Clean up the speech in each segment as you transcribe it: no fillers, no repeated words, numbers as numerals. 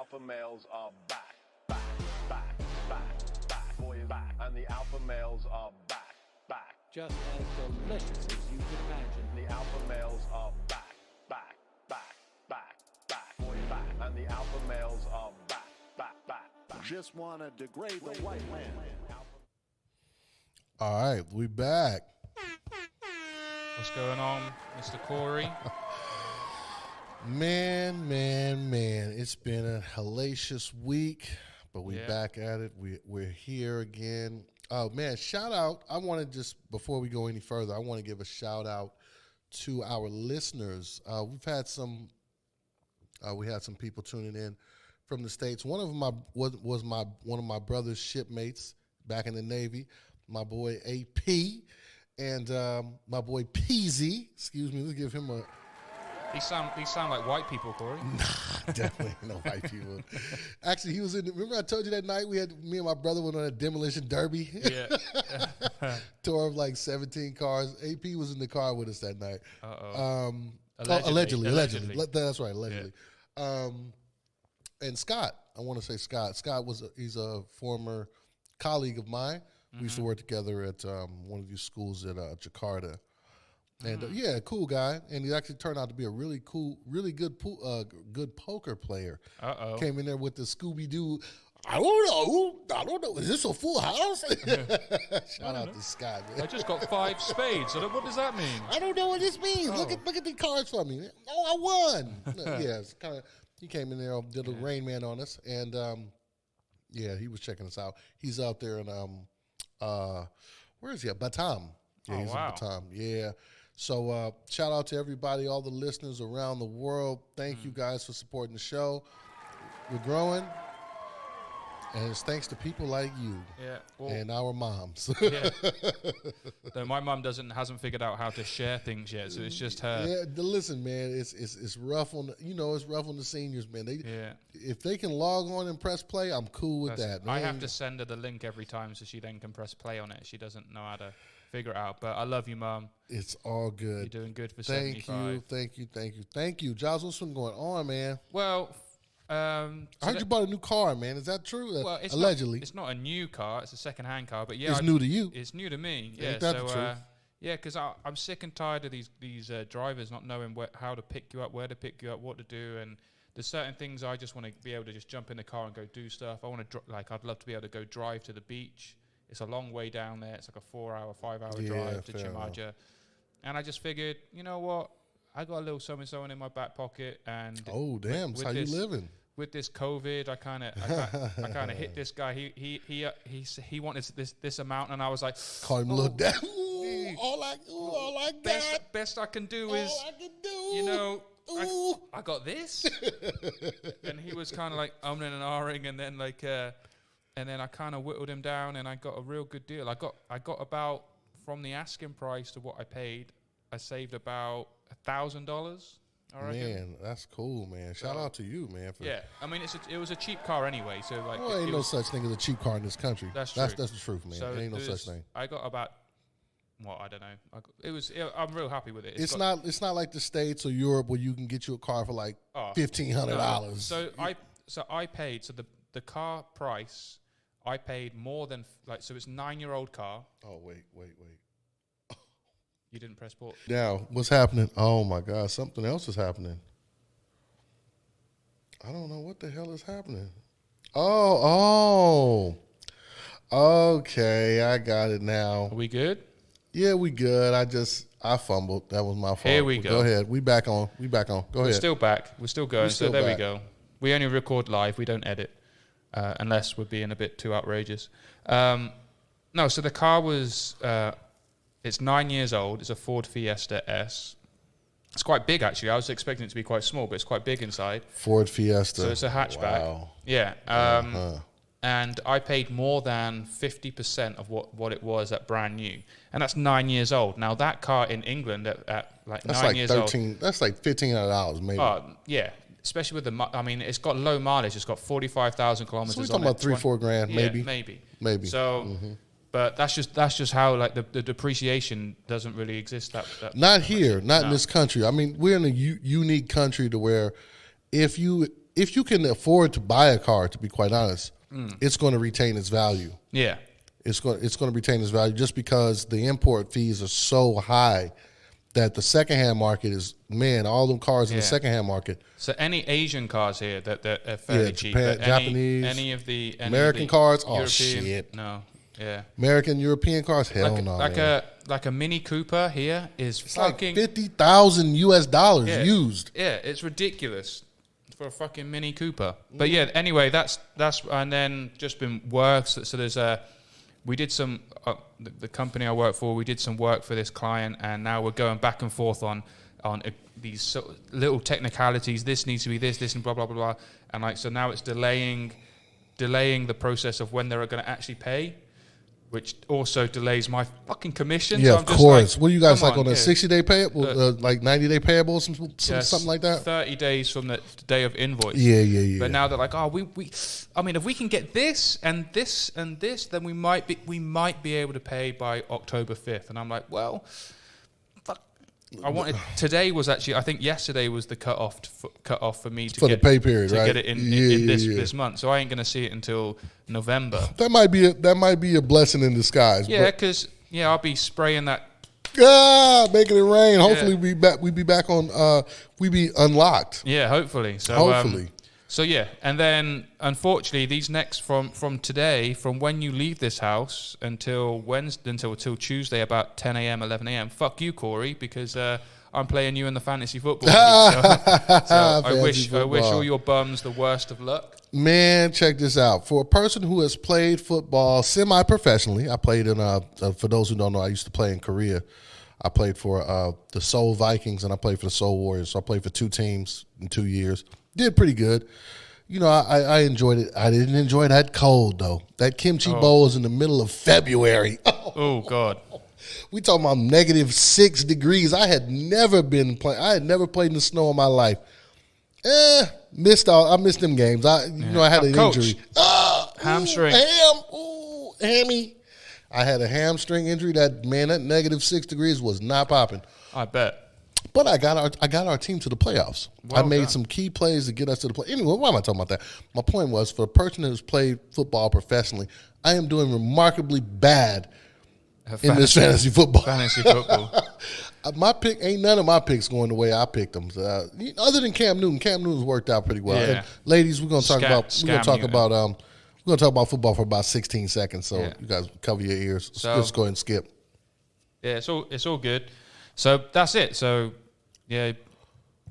alpha males are back, back, boy is back, and the alpha males are back. Just as delicious as you can imagine. The alpha males are back, boy is back, and the alpha males are back. Just wanna degrade the white man. All right, we back. What's going on, Mr. Corey? Man. It's been a hellacious week, but we back at it. We're here again. Oh, man, shout out. I want to just, before we go any further, I want to give a shout out to our listeners. We've had some, we had some people tuning in from the States. One of them was one of my brother's shipmates back in the Navy, my boy AP, and my boy Peasy. Excuse me, let's give him a... These sound like white people, Corey. Nah, definitely no white people. Actually, he was in. Remember, I told you that night me and my brother went on a demolition derby. Yeah. Tour of like 17 cars. AP was in the car with us that night. Allegedly. That's right, allegedly. Yeah. And Scott, I want to say Scott. Scott he's a former colleague of mine. We used to work together at one of these schools at Jakarta. And cool guy, and he actually turned out to be a really cool, really good poker player. Came in there with the Scooby Doo. I don't know. Is this a full house? Shout out to Scott, man. I just got 5 spades. What does that mean? I don't know what this means. Look at the cards for me. Oh, I won. It's kind of. He came in there, did a Rain Man on us, and he was checking us out. He's out there in where is he at? Batam. Yeah, he's in Batam. Yeah. So shout out to everybody, all the listeners around the world. Thank you guys for supporting the show. We're growing, and it's thanks to people like you and our moms. No, my mom hasn't figured out how to share things yet, so it's just her. Yeah, listen, man, it's rough on it's rough on the seniors, man. If they can log on and press play, I'm cool with that. Man. I have to send her the link every time so she then can press play on it. She doesn't know how to figure it out, but I love you, Mom. It's all good. You're doing good for 75. Thank you. Giles, what's been going on, man? Well, I heard you bought a new car, man. Is that true? Well, allegedly. It's not a new car. It's a second-hand car, but it's new to you. It's new to me. Ain't that the truth? Because I'm sick and tired of these drivers not knowing how to pick you up, where to pick you up, what to do, and there's certain things I just want to be able to just jump in the car and go do stuff. I want to I'd love to be able to go drive to the beach. It's a long way down there. It's like a 4-hour, 5-hour drive to Chimaja. And I just figured, you know what? I got a little something in my back pocket. And oh, damn. That's how you living. With this COVID, I kind of hit this guy. He wanted this amount, and I was like, call him look down. All I got. Best I can do is, you know, I got this. And he was kind of like umming and ahhing, and then and then I kind of whittled him down, and I got a real good deal. I got about, from the asking price to what I paid, I saved about $1,000. Man, that's cool, man. Shout out to you, man. I mean, it was a cheap car anyway, so like. Well, ain't no such thing as a cheap car in this country. That's true. That's the truth, man. So there ain't no such thing. I got about, I don't know. I'm real happy with it. It's not like the States or Europe where you can get you a car for like $1,500. So I paid the car price. I paid more than so it's a 9-year-old car. Oh wait. You didn't press pause. Now, what's happening? Oh, my God. Something else is happening. I don't know what the hell is happening. Oh. Okay, I got it now. Are we good? Yeah, we good. I fumbled. That was my fault. Here we go. Go ahead. We back on. Go ahead. We're still back. We're still going. So there we go. We only record live. We don't edit. Unless we're being a bit too outrageous. No, so the car was... it's 9 years old. It's a Ford Fiesta S. It's quite big, actually. I was expecting it to be quite small, but it's quite big inside. Ford Fiesta. So it's a hatchback. Wow. Yeah. And I paid more than 50% of what it was at brand new. And that's 9 years old. Now, that car in England at like that's 9 like years 13, old... That's like $1,500 maybe. Yeah. Especially with it's got low mileage. It's got 45,000 kilometers on it. So we're talking about $3,000-4,000 maybe. Maybe. So... Mm-hmm. But that's just how like the depreciation doesn't really exist. That not here, not in this country. I mean, we're in a unique country to where if you if you can afford to buy a car, to be quite honest, it's going to retain its value. Yeah. It's going to retain its value just because the import fees are so high that the secondhand market is, man, all them cars in the secondhand market. So any Asian cars here that are fairly cheap. Japan, but Japanese, any of the American cars, European, shit. No. Yeah. American, European cars, hell no. Like a Mini Cooper here is It's fucking like $50,000 US used. Yeah, it's ridiculous for a fucking Mini Cooper. But yeah, anyway, that's and then just been work. So there's we did some the company I work for. We did some work for this client, and now we're going back and forth on these little technicalities. This needs to be this, and blah blah blah blah. And like so now it's delaying the process of when they're going to actually pay, which also delays my fucking commission. Yeah, so of course. What do you guys like on a yeah. 60-day payable, like 90-day payable, something like that? 30 days from the day of invoice. Yeah. But now they're like, oh, I mean, if we can get this and this and this, then we might be able to pay by October 5th. And I'm like, well, fuck. Today was actually, I think yesterday was the cut off for me to For get the pay period, to right? get it in this month. So I ain't gonna see it until November. That might be a blessing in disguise. Yeah, because I'll be spraying that. Making it rain. Hopefully we be back on. We be unlocked. Yeah, hopefully. So Hopefully. So yeah, and then unfortunately, these next from today, from when you leave this house until Wednesday, until Tuesday, about 10 a.m., 11 a.m. Fuck you, Corey, because I'm playing you in the fantasy football league. So I wish all your bums the worst of luck. Man, check this out. For a person who has played football semi-professionally, I played in, for those who don't know, I used to play in Korea. I played for the Seoul Vikings, and I played for the Seoul Warriors. So I played for 2 teams in 2 years. Did pretty good. You know, I enjoyed it. I didn't enjoy that cold, though. That kimchi bowl was in the middle of February. Oh, God. We talking about -6 degrees. I had never played in the snow in my life. I missed them games. I had an Coach, injury. Hamstring. Hammy. I had a hamstring injury. That -6 degrees was not popping. I bet. But I got our team to the playoffs. Well I made done. some key plays to get us to the play. Anyway, why am I talking about that? My point was, for a person who's played football professionally, I am doing remarkably bad in this fantasy football. Fantasy football. My pick ain't none of my picks going the way I picked them. Other than Cam Newton, Cam Newton's worked out pretty well. Yeah. And ladies, we're gonna talk Newton. about football for about 16 seconds. So you guys cover your ears. So- Just go ahead and skip. Yeah, it's all good. So that's it. So yeah,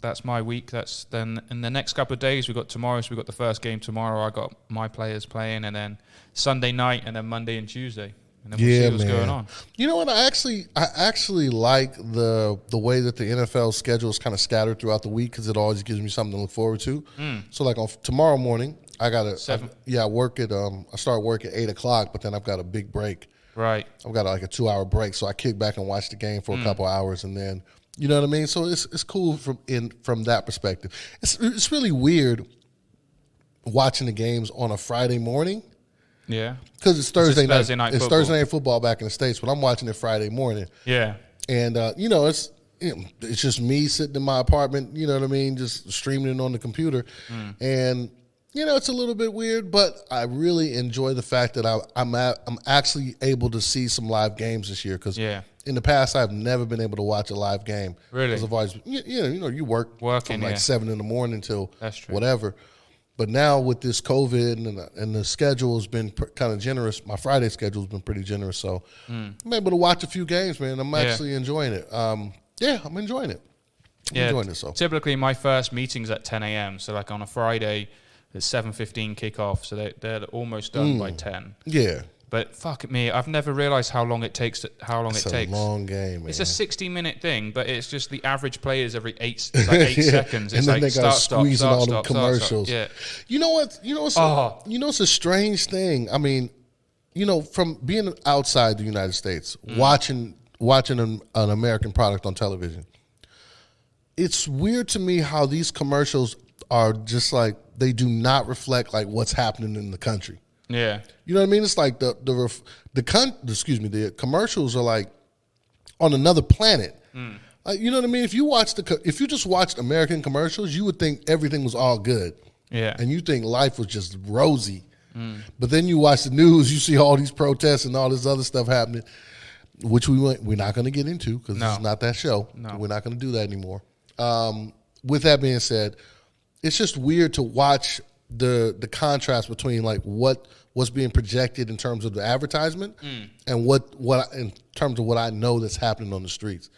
that's my week. That's then in the next couple of days we got tomorrow. So we got the first game tomorrow. I got my players playing, and then Sunday night, and then Monday and Tuesday, and then we'll see what's going on. You know what? I actually like the way that the NFL schedule is kind of scattered throughout the week, because it always gives me something to look forward to. So like on tomorrow morning, I work at I start work at 8:00, but then I've got a big break. Right. I've got like a 2-hour break, so I kick back and watch the game for a couple hours, and then you know what I mean. So it's cool from that perspective. It's really weird watching the games on a Friday morning. Yeah. Because it's Thursday night. It's football. Thursday night football back in the States, but I'm watching it Friday morning. Yeah. And it's just me sitting in my apartment. You know what I mean, just streaming it on the computer, and. It's a little bit weird, but I really enjoy the fact that I'm actually able to see some live games this year. Because in the past, I've never been able to watch a live game. Really? Because I've always, you work Working, from like 7 in the morning till That's true. whatever. But now with this COVID and the schedule has been kind of generous. My Friday schedule has been pretty generous, so I'm able to watch a few games, man. I'm actually enjoying it. I'm enjoying it. Enjoying it. So typically, my first meeting's at 10 a.m. So like on a Friday. It's 7:15 kickoff, so they're almost done by 10. Yeah, but fuck me, I've never realized how long it takes. It's a long game, man. It's a 60-minute thing, but it's just the average players every 8 seconds. It's and then like they got to squeeze in all the stop, commercials. Yeah, you know what? It's a strange thing. I mean, from being outside the United States, watching an American product on television, it's weird to me how these commercials are just like, they do not reflect like what's happening in the country. Yeah. You know what I mean? It's like the commercials are like on another planet. You know what I mean? If you just watched American commercials, you would think everything was all good. Yeah. and you think life was just rosy. But then you watch the news, you see all these protests and all this other stuff happening, which we're not going to get into because this is not that show. No. We're not going to do that anymore. With that being said, it's just weird to watch the contrast between like what's being projected in terms of the advertisement and what in terms of what I know that's happening on the streets.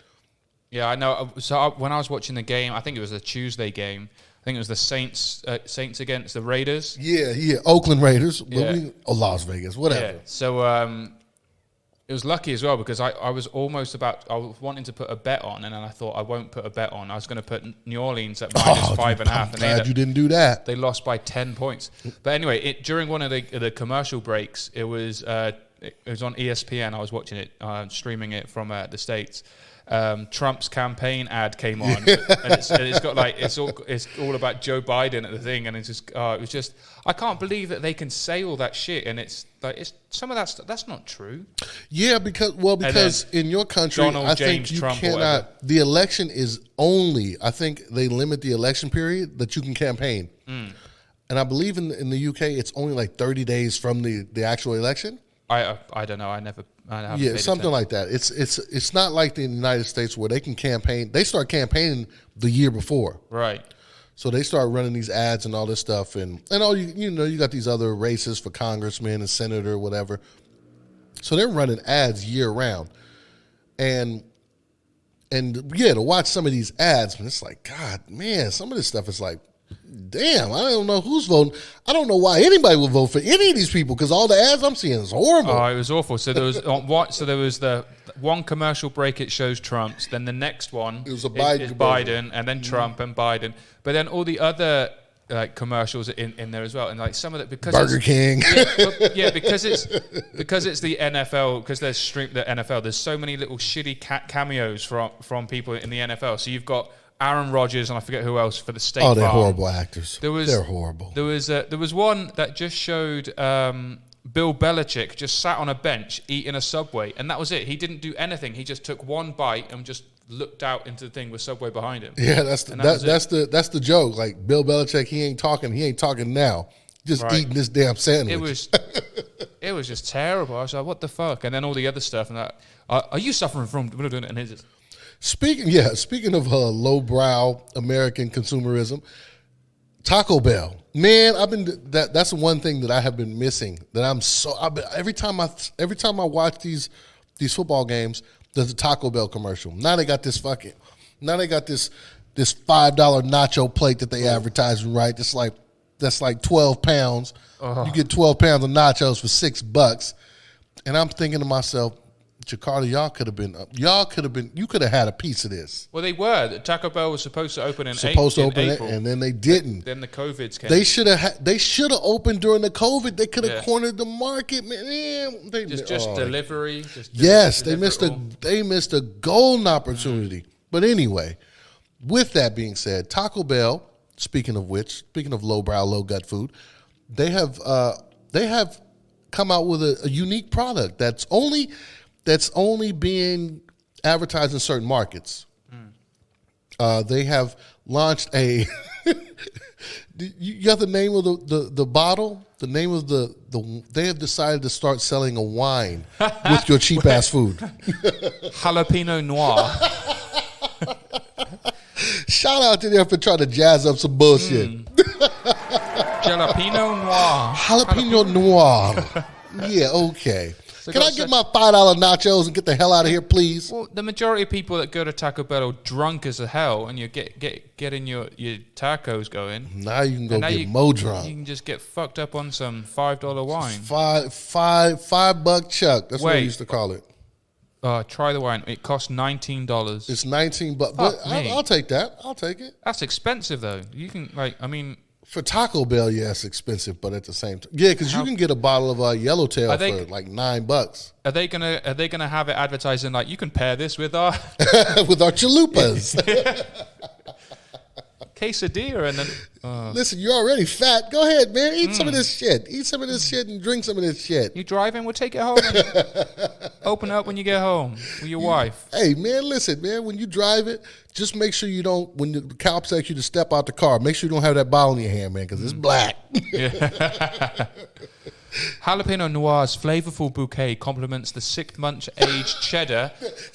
Yeah, I know. So when I was watching the game, I think it was a Tuesday game. I think it was the Saints against the Raiders. Yeah, Oakland Raiders, Yeah. or Las Vegas, whatever. Yeah. So it was lucky as well because I was almost I was wanting to put a bet on, and then I thought I won't put a bet on. I was going to put New Orleans at minus 5.5. I'm And glad you didn't do that. They lost by 10 points. But anyway, during one of the commercial breaks, it was on ESPN. I was watching it, streaming it from the States. Trump's campaign ad came on, and it's got like it's all about Joe Biden at the thing, and it was just I can't believe that they can say all that shit, and it's like some of that stuff that's not true. Yeah, because in your country, Donald I James think you Trump or cannot. whatever. The election is only. I think they limit the election period that you can campaign, and I believe in the UK it's only like 30 days from the actual election. I don't know. I haven't Yeah, paid something attention. like that. It's not like the United States where they can campaign. They start campaigning the year before. Right. So they start running these ads and all this stuff, and all you got these other races for congressman and senator, whatever. So they're running ads year round, and yeah, to watch some of these ads, man, it's like, God, man, some of this stuff is like, damn, I don't know who's voting. I don't know why anybody would vote for any of these people because all the ads I'm seeing is horrible. Oh, it was awful. So there was there was the one commercial break. It shows Trump's. Then the next one It was a Biden is commercial. Biden, and then Trump and Biden. But then all the other commercials are in there as well, and like some of it because Burger it's, King. because it's the NFL, because there's the NFL. There's so many little shitty cameos from people in the NFL. So you've got Aaron Rodgers and I forget who else for the State Oh, they're Farm. horrible actors. They're horrible. There was one that just showed Bill Belichick just sat on a bench eating a Subway, and that was it. He didn't do anything. He just took one bite and just looked out into the thing with Subway behind him. Yeah, that's the joke. Like Bill Belichick, he ain't talking now. Just Right. eating this damn sandwich. It was just terrible. I was like, what the fuck? And then all the other stuff and that. Are you suffering from? And it's just, Speaking of lowbrow American consumerism, Taco Bell. Man, that's one thing that I have been missing. That every time I watch these football games, there's a Taco Bell commercial. Now they got this $5 nacho plate that they advertising, right? That's like 12 pounds. You get 12 pounds of nachos for $6. And I'm thinking to myself, Jakarta, you could have had a piece of this. well, they were. The Taco Bell was supposed to open in Supposed to open April. it, and then they didn't. Then the COVIDs came. They should have opened during the COVID. They could have Yeah. cornered the market, man. They just oh. delivery. Yes, they deliver missed it all. a golden opportunity. But anyway, with that being said, Taco Bell. Speaking of lowbrow, low gut food, they have come out with a unique product that's only being advertised in certain markets. They have launched a. You got the name of the bottle? The name of the they have decided to start selling a wine with your cheap ass food. Jalapeno Noir. Shout out to them for trying to jazz up some bullshit. Jalapeno Noir. Jalapeno Noir. Yeah, okay. So Can I got get such- my $5 nachos and get the hell out of here, please? Well, the majority of people that go to Taco Bell are drunk as a hell, and you getting your tacos going. Now you can go And now get you- mo drunk. You can just get fucked up on some $5 wine. $5 Chuck. That's what we Wait. used to call it. Try the wine. It costs $19. It's $19, but Fuck me. I'll take that. I'll take it. That's expensive though. You can For Taco Bell, yeah, it's expensive, but at the same time, yeah, because you can get a bottle of Yellowtail Are they- for like $9 are they gonna have it advertising like you can pair this with our with our chalupas. quesadilla, and then Listen, you're already fat. Go ahead, man. Eat some of this shit. Eat some of this shit and drink some of this shit. you driving? We'll take it home. And open up when you get home with your wife. Hey, man, listen, man. When you drive it, just make sure you don't. When the cops ask you to step out the car, make sure you don't have that bottle in your hand, man, because it's black. Jalapeno Noir's flavorful bouquet complements the 6-month aged cheddar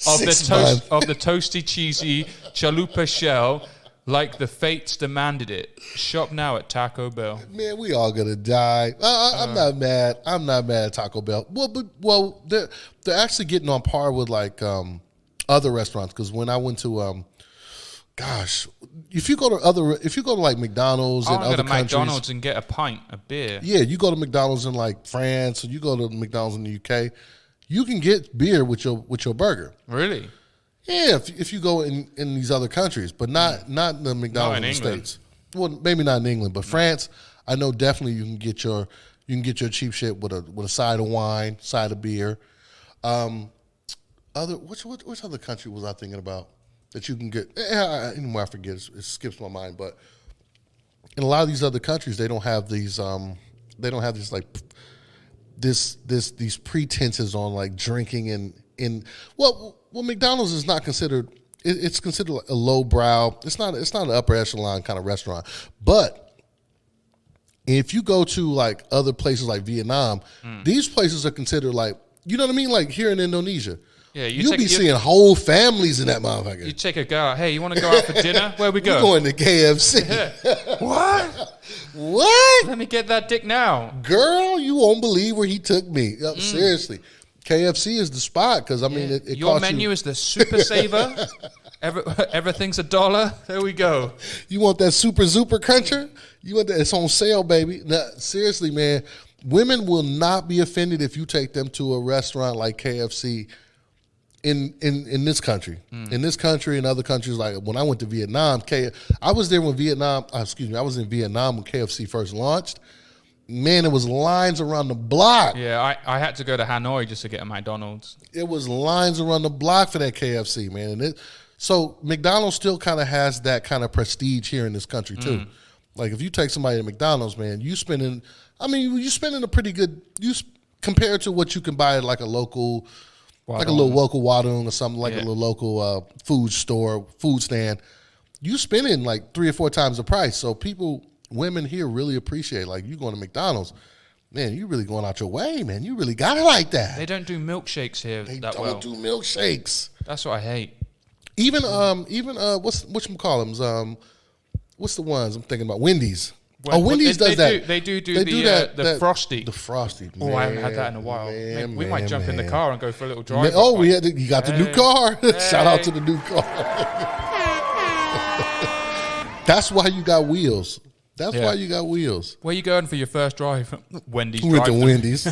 of the 6 month. of the toasty, cheesy chalupa shell, like the fates demanded it. Shop now at Taco Bell. Man, we all gonna die. I'm not mad. I'm not mad at Taco Bell. Well, they're actually getting on par with like other restaurants. Because when I went to if you go to like McDonald's I and want to other go to countries, McDonald's and get a pint of beer. yeah, you go to McDonald's in like France, or you go to McDonald's in the UK, you can get beer with your burger. Really? Yeah, if you go in these other countries, but not in the McDonald's in in the England. States. Well, maybe not in England, but France, I know definitely you can get your cheap shit with a side of wine, side of beer. Which other country was I thinking about that you can get? Anymore, I forget. It skips my mind. But in a lot of these other countries, they don't have these. They don't have this like these pretenses on like drinking well, McDonald's is not considered. It's considered like a lowbrow. It's not an upper echelon kind of restaurant. But if you go to like other places like Vietnam, these places are considered like, you know what I mean? Like here in Indonesia, Yeah, you'll be seeing whole families in that You motherfucker. take a girl out. Hey, you want to go out for dinner? Where we We're go? going to KFC. What? What? Let me get that dick now. Girl, you won't believe where he took me. Seriously. KFC is the spot because, I mean, it Your costs menu you. is the Super Saver. Everything's $1. There we go. You want that super cruncher? You want that? It's on sale, baby. Now, seriously, man, women will not be offended if you take them to a restaurant like KFC in this country. In this country and other countries, like when I went to Vietnam, I was there when I was in Vietnam when KFC first launched. Man, it was lines around the block. Yeah, I had to go to Hanoi just to get a McDonald's. It was lines around the block for that KFC, man. And so McDonald's still kind of has that kind of prestige here in this country too. Like if you take somebody to McDonald's, man, you're spending a pretty good, compared to what you can buy at like a local, like a little local Wadung or something, like a little local food stand. You spending like 3 or 4 times the price. So women here really appreciate, like, you going to McDonald's, man, you really going out your way, man. You really got it like that. They don't do milkshakes here They that don't well. do milkshakes. That's what I hate. Even whatchamacallums, what's the ones I'm thinking about? Wendy's. Wendy's does that. They do the Frosty. The Frosty. Oh, I haven't had that in a while. We might jump in the car and go for a little drive. You got the new car. Shout out to the new car. That's why you got wheels. That's why you got wheels. Where you going for your first drive? Wendy's. We went to drive-thru. Wendy's.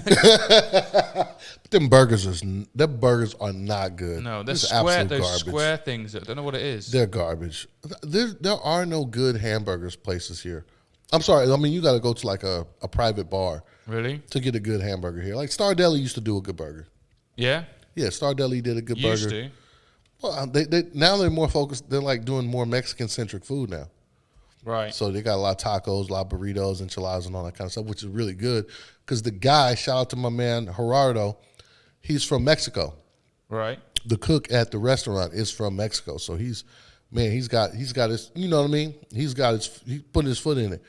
Them burgers are not good. No, they're those absolute square things. I don't know what it is. They're garbage. There are no good hamburgers places here. I'm sorry. I mean, you got to go to like a private bar Really? to get a good hamburger here. Like Star Deli used to do a good burger. Yeah. Yeah, Star Deli did a good Used burger. to. Well, they now they're more focused. They're like doing more Mexican centric food now. Right. So they got a lot of tacos, a lot of burritos, enchiladas, and all that kind of stuff, which is really good. Because the guy, shout out to my man Gerardo, he's from Mexico. Right. The cook at the restaurant is from Mexico, so he's got his, you know what I mean? He's putting his foot in it.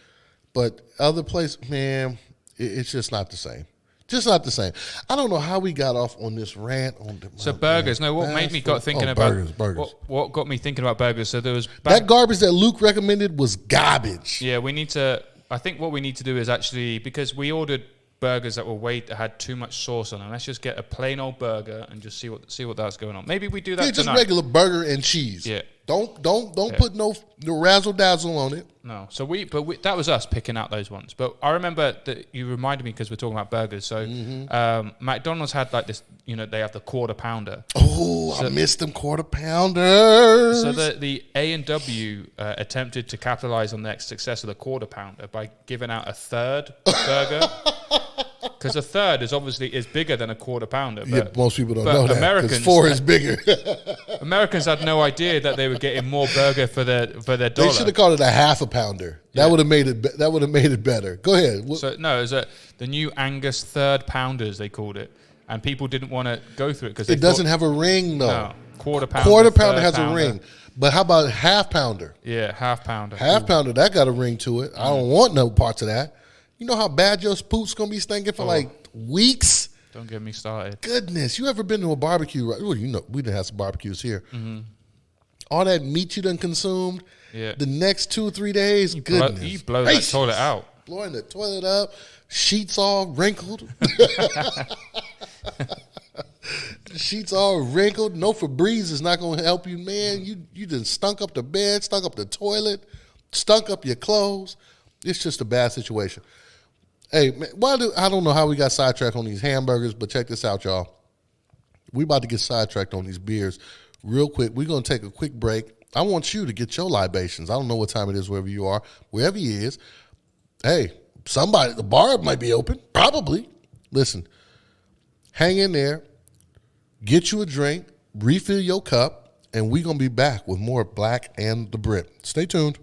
But other place, man, it's just not the same. Just not the same. I don't know how we got off on this rant on the So burgers. No, what made me got thinking about burgers. What got me thinking about burgers? So there was That garbage that Luke recommended was garbage. Yeah, we need to. I think what we need to do is actually, because we ordered burgers that had too much sauce on them. Let's just get a plain old burger and just see what that's going on. Maybe we do that Yeah, just tonight. regular burger and cheese. Yeah. Don't put no razzle dazzle on it. No, so that was us picking out those ones. But I remember that you reminded me because we're talking about burgers. So McDonald's had like this, they have the quarter pounder. Oh, I missed them quarter pounders. So the A&W attempted to capitalize on the success of the quarter pounder by giving out a third burger. Because a third is obviously bigger than a quarter pounder. Yeah, But most people don't but know that because Americans- 4 is bigger. Americans had no idea that they were getting more burger for their They dollar. should have called it a half a pounder. That would have made it. That would have made it better. Go ahead. So no, it was the new Angus third pounders they called it, and people didn't want to go through it because It doesn't have a ring though. no quarter pounder. Quarter pounder third has pounder. a ring, but how about half pounder? Yeah, half pounder. Half pounder that got a ring to it. I don't want no parts of that. You know how bad your poop's gonna be stinking for like weeks. Don't get me started. Goodness, you ever been to a barbecue? Well, you know we done have some barbecues here. All that meat you done consumed. Yeah. The next 2 or 3 days, goodness. You blow that gracious. toilet out. Blowing the toilet up, sheets all wrinkled. Sheets all wrinkled. No Febreze is not going to help you, man. You done stunk up the bed, stunk up the toilet, stunk up your clothes. It's just a bad situation. Hey, man, I don't know how we got sidetracked on these hamburgers, but check this out, y'all. We about to get sidetracked on these beers real quick. We're going to take a quick break. I want you to get your libations. I don't know what time it is wherever you are. Wherever he is, hey, the bar might be open. Probably. Listen, hang in there. Get you a drink. Refill your cup. And we're going to be back with more Black and the Brit. Stay tuned.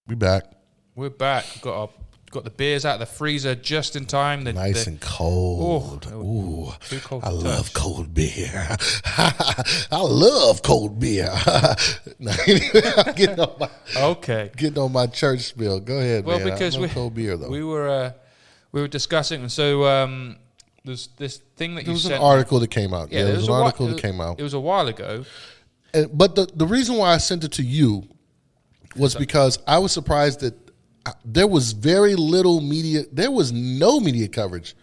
We back. We're back. Got the beers out of the freezer just in time. Nice and cold. Oh, Ooh, too cold I to love touch. cold beer. I love cold beer. getting Okay. on my church spiel. Go ahead, Well, man. because I love cold beer though. we were discussing, and so there's this thing that There you was an sent. article that came out. Yeah, Yeah, there was an article It that came out. was a while ago. But the reason why I sent it to you was because I was surprised that there was very little media. There was no media coverage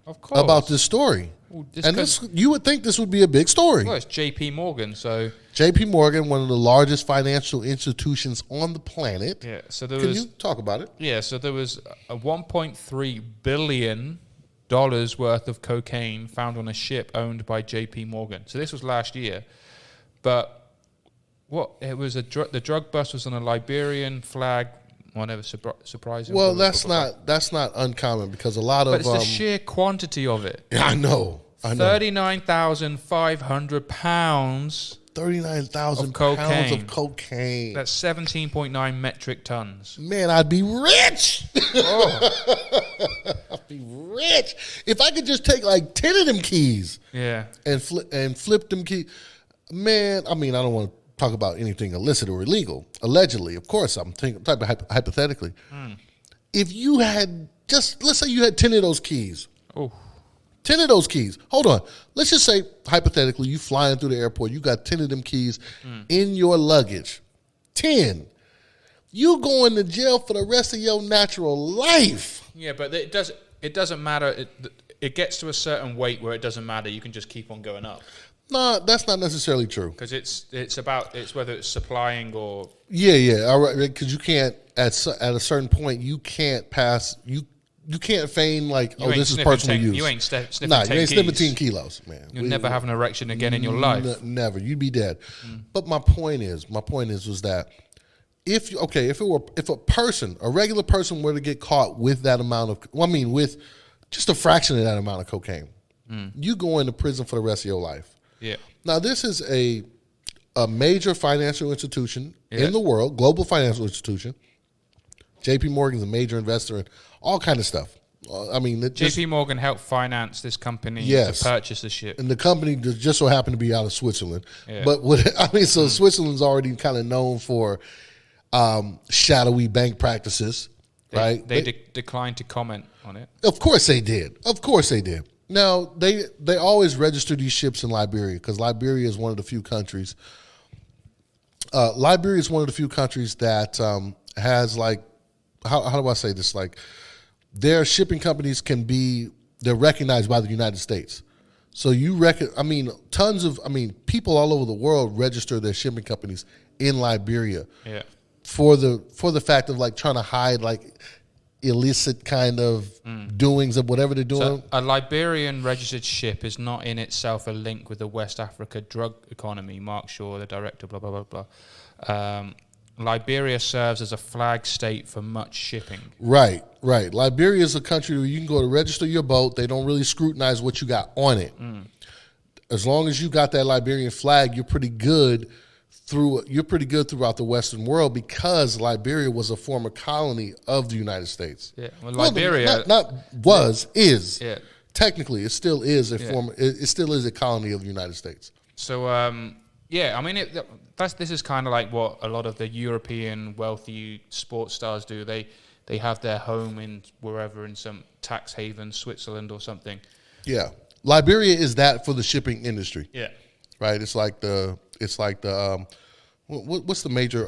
Of course. about this story. this And you would think this would be a big story. Well, it's J.P. Morgan, so J.P. Morgan, one of the largest financial institutions on the planet. yeah. So there Can was you talk about it? yeah. So there was a 1.3 billion dollars worth of cocaine found on a ship owned by J.P. Morgan. So this was last year, but what it was the drug bust was on a Liberian flag. Whatever, surprising. Well, that's not uncommon because a lot But of it's the sheer quantity of it. I know. 39,500 pounds. 39,000 Of pounds cocaine. of cocaine. That's 17.9 metric tons. Man, I'd be rich. Oh, I'd be rich if I could just take like 10 of them keys yeah. and flip them keys. Man, I mean, I don't want to talk about anything illicit or illegal. Allegedly, of course, I'm thinking type of hypothetically. If you had let's say you had 10 of those keys. Oh, 10 of those keys. Hold on. Let's just say, hypothetically, you flying through the airport. You got 10 of them keys in your luggage. 10. You going to jail for the rest of your natural life. yeah, but it doesn't matter. It gets to a certain weight where it doesn't matter. You can just keep on going up No, that's not necessarily true. because it's whether it's supplying or Yeah. All right, because you can't, at a certain point, you can't pass, you can't feign like, you oh, ain't this is sniffing personal 10 use. You ain't sniffing Nah, 10 you ain't sniffing keys. 10 kilos, man. You'll never have an erection again in your life. Never. You'd be dead. But my point is that if a regular person were to get caught with that amount of, with just a fraction of that amount of cocaine, you go into prison for the rest of your life. Yeah. Now, this is a major financial institution Yeah. in the world, global financial institution. J.P. Morgan's a major investor in all kind of stuff. J.P. Morgan helped finance this company Yes. to purchase the ship. And the company just so happened to be out of Switzerland. Yeah. But Switzerland's already kind of known for shadowy bank practices, right? They declined to comment on it. Of course they did. Now, they always register these ships in Liberia because Liberia is one of the few countries. Liberia is one of the few countries that has like, how do I say this? Like, their shipping companies they're recognized by the United States. So people all over the world register their shipping companies in Liberia. Yeah. for the fact of like trying to hide like illicit kind of doings of whatever they're doing. So a Liberian registered ship is not in itself a link with the West Africa drug economy. Mark Shaw, the director, blah, blah, blah, blah. Liberia serves as a flag state for much shipping. Right. Liberia is a country where you can go to register your boat. They don't really scrutinize what you got on it. As long as you got that Liberian flag, you're pretty good throughout the Western world, because Liberia was a former colony of the United States. Yeah, well, Liberia is. Yeah. Technically, it still is it still is a colony of the United States. So I mean, this is kind of like what a lot of the European wealthy sports stars do. They have their home in wherever, in some tax haven, Switzerland or something. Yeah, Liberia is that for the shipping industry. Yeah, right. It's like the what's the major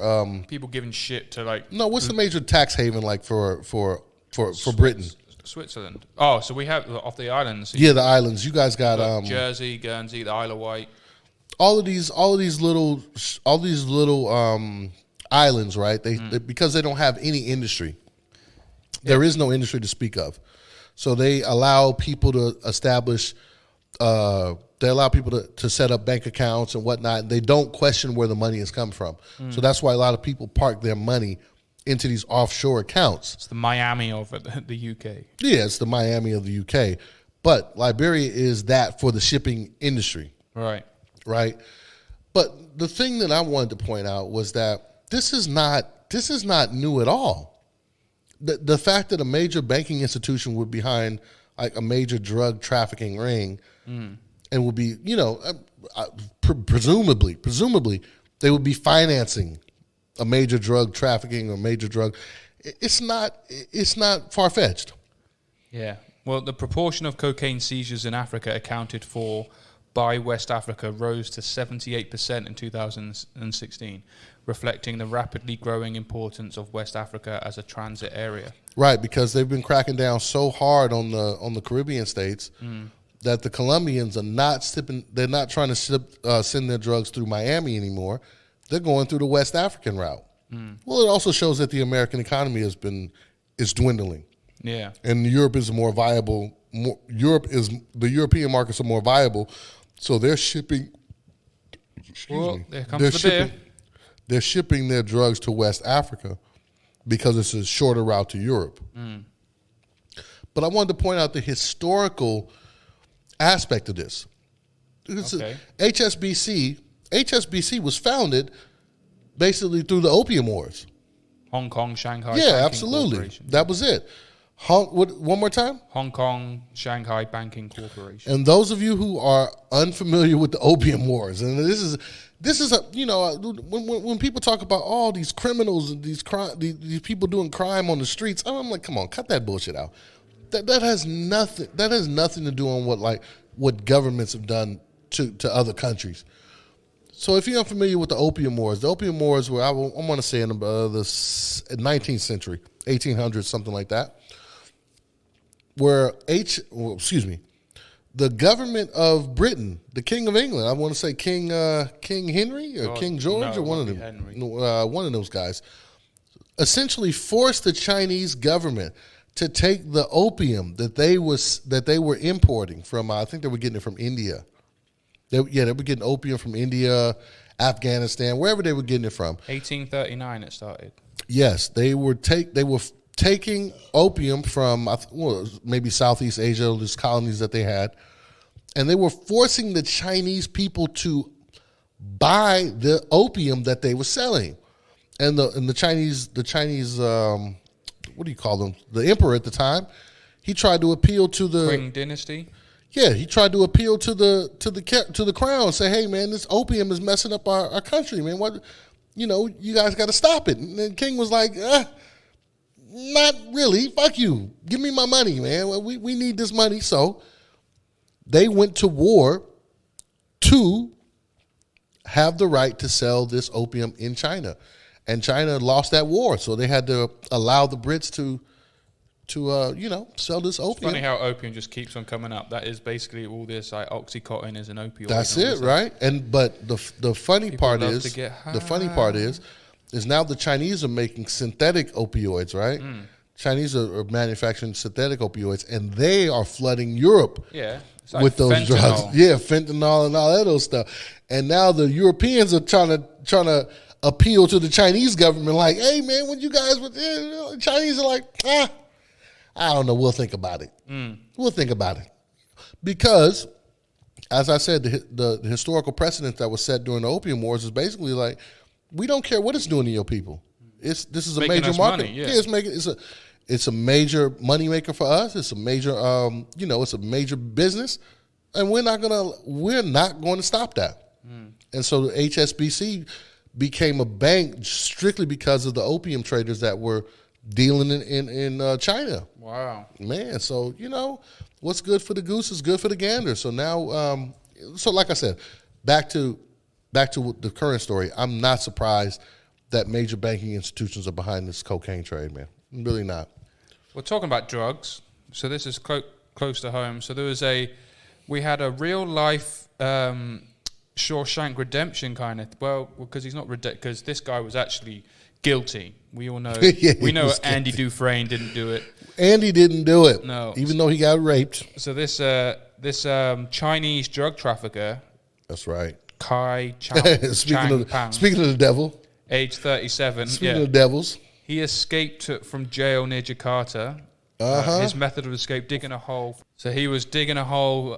people giving shit to like. No, what's the major tax haven like for Britain? Switzerland. Oh, so we have off the islands. Yeah, the islands. You guys got Jersey, Guernsey, the Isle of Wight. All of these little islands, right? They because they don't have any industry. There is no industry to speak of, so they allow people to establish. They allow people to set up bank accounts and whatnot. They don't question where the money has come from. So that's why a lot of people park their money into these offshore accounts. It's the Miami of the UK. Yeah, it's the Miami of the UK. But Liberia is that for the shipping industry. Right. But the thing that I wanted to point out was that this is not new at all. The fact that a major banking institution would be behind like a major drug trafficking ring and would be, presumably they would be financing a major drug trafficking or major drug. It's not far-fetched. Yeah. Well, the proportion of cocaine seizures in Africa accounted for by West Africa rose to 78% in 2016, reflecting the rapidly growing importance of West Africa as a transit area. Right, because they've been cracking down so hard on the Caribbean states that the Colombians are not sipping. They're not trying to send their drugs through Miami anymore. They're going through the West African route. Well, it also shows that the American economy is dwindling. Yeah, and Europe is more viable. The European markets are more viable, so they're shipping. There comes the beer. They're shipping their drugs to West Africa because it's a shorter route to Europe. But I wanted to point out the historical aspect of this. Okay. HSBC was founded basically through the Opium Wars. Hong Kong, Shanghai. Yeah, Banking absolutely. Corporation. That was it. One more time? Hong Kong, Shanghai Banking Corporation. And those of you who are unfamiliar with the Opium Wars, and this is when people talk about all these criminals and these people doing crime on the streets, I'm like, come on, cut that bullshit out. That has nothing to do on what governments have done to other countries. So if you're unfamiliar with the Opium Wars were I want to say in the 19th century, 1800s, something like that, where the government of Britain, the King of England, I want to say King Henry or King George or one of them, one of those guys, essentially forced the Chinese government to take the opium that they were importing from. I think they were getting it from India. They were getting opium from India, Afghanistan, wherever they were getting it from. 1839 it started. Yes, they were taking opium from maybe Southeast Asia, these colonies that they had, and they were forcing the Chinese people to buy the opium that they were selling. And the Chinese what do you call them? The emperor at the time, he tried to appeal to the Qing dynasty. Yeah, he tried to appeal to the crown, say, "Hey, man, this opium is messing up our country, man. What, you guys got to stop it." And the king was like, "Not really. Fuck you. Give me my money, man. Well, we need this money." So they went to war to have the right to sell this opium in China, and China lost that war, so they had to allow the Brits to sell this opium. It's funny how opium just keeps on coming up. That is basically all this. Like Oxycontin is an opioid. That's it, right? But the funny part is is now the Chinese are making synthetic opioids, right? Chinese are manufacturing synthetic opioids, and they are flooding Europe Yeah. It's like with those fentanyl. drugs. Yeah, fentanyl and all that other stuff. And now the Europeans are trying to appeal to the Chinese government, like, hey man, when you guys with the Chinese are like, I don't know, we'll think about it. We'll think about it. Because, as I said, the historical precedent that was set during the Opium Wars is basically like, we don't care what it's doing to your people. This is a Making major us market. money, yeah. It's a major moneymaker for us. It's a major it's a major business, and we're not gonna stop that. And so the HSBC became a bank strictly because of the opium traders that were dealing in China. Wow. Man, so what's good for the goose is good for the gander. So now, so like I said, back to the current story. I'm not surprised that major banking institutions are behind this cocaine trade, man. I'm really not. We're talking about drugs, so this is close to home. So we had a real life Shawshank Redemption kind of. Well, because he's not because this guy was actually guilty. We all know. Yeah, we he know was Andy Dufresne didn't do it. Andy didn't do it. No. Even though he got raped. So this Chinese drug trafficker, That's right. Kai Chang Pang, Speaking of the devil. age 37. Speaking of the devils. He escaped from jail near Jakarta. His method of escape: digging a hole. So he was digging a hole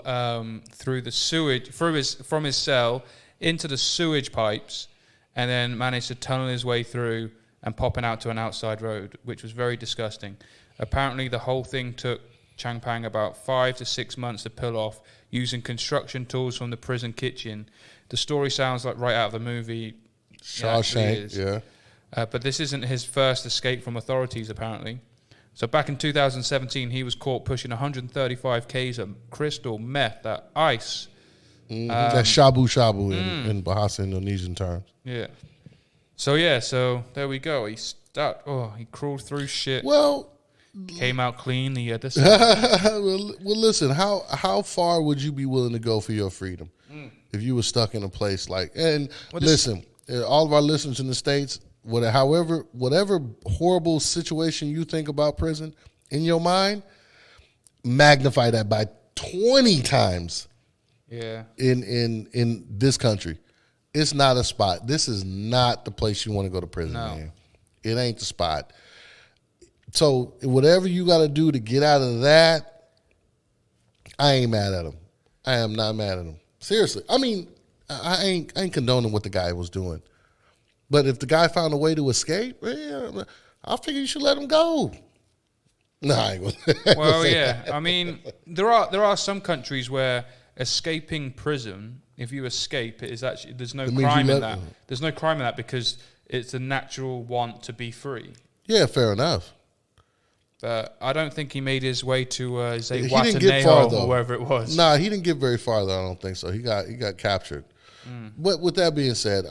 through the sewage, from his cell into the sewage pipes, and then managed to tunnel his way through and popping out to an outside road, which was very disgusting. Apparently, the whole thing took Chang Pang about 5 to 6 months to pull off, using construction tools from the prison kitchen. The story sounds like right out of the movie. Shawshank, yeah. But this isn't his first escape from authorities, apparently. So back in 2017, he was caught pushing 135 k's of crystal meth, that ice. That's shabu shabu in Bahasa Indonesian terms. Yeah. So there we go. He crawled through shit. Well, Came out clean the other side. well, listen. How far would you be willing to go for your freedom if you were stuck in a place like? And listen, all of our listeners in the States, whatever horrible situation you think about prison in your mind, magnify that by 20 times. Yeah. In this country, it's not a spot. This is not the place you want to go to prison, man. It ain't the spot. So whatever you got to do to get out of that, I ain't mad at him. I am not mad at him. Seriously. I mean, I ain't condoning what the guy was doing. But if the guy found a way to escape, I figure you should let him go. No, I ain't gonna. Well, yeah. I mean, there are some countries where escaping prison, if you escape, it is actually there's no crime in that. There's no crime in that because it's a natural want to be free. Yeah, fair enough. But I don't think he made his way to say He didn't get far, though. or wherever it was. Nah, he didn't get very far though. I don't think so. He got captured. But with that being said,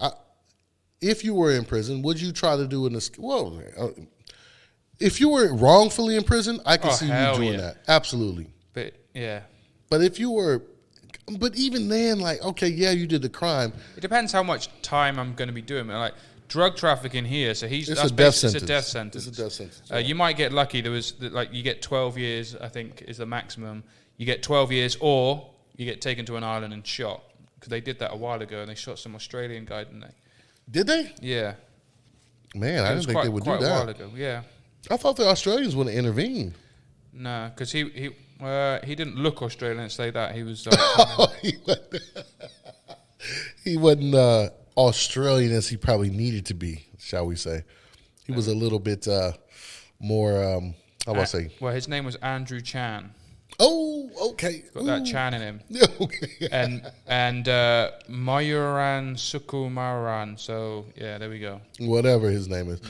if you were in prison, would you try to do an escape? Well, if you were wrongfully in prison, I can see you doing that. Absolutely. But yeah. But if you were, but even then, like, okay, yeah, you did the crime. It depends how much time I'm going to be doing. Like drug trafficking here, so It's a death sentence. It's a death sentence. It's a death sentence. You might get lucky. There was you get 12 years. I think is the maximum. You get 12 years, or you get taken to an island and shot. Because they did that a while ago, and they shot some Australian guy, didn't they? Did they? Yeah. Man, I didn't think they would do quite that. a while ago. Yeah. I thought the Australians would intervene. No, because he didn't look Australian. Say that he was. He wasn't Australian as he probably needed to be, shall we say? He was a little bit more. How do I say? Well, his name was Andrew Chan. Oh, okay. Got that Chan in him. Okay. And Mayuran Sukumaran. So yeah, there we go. Whatever his name is.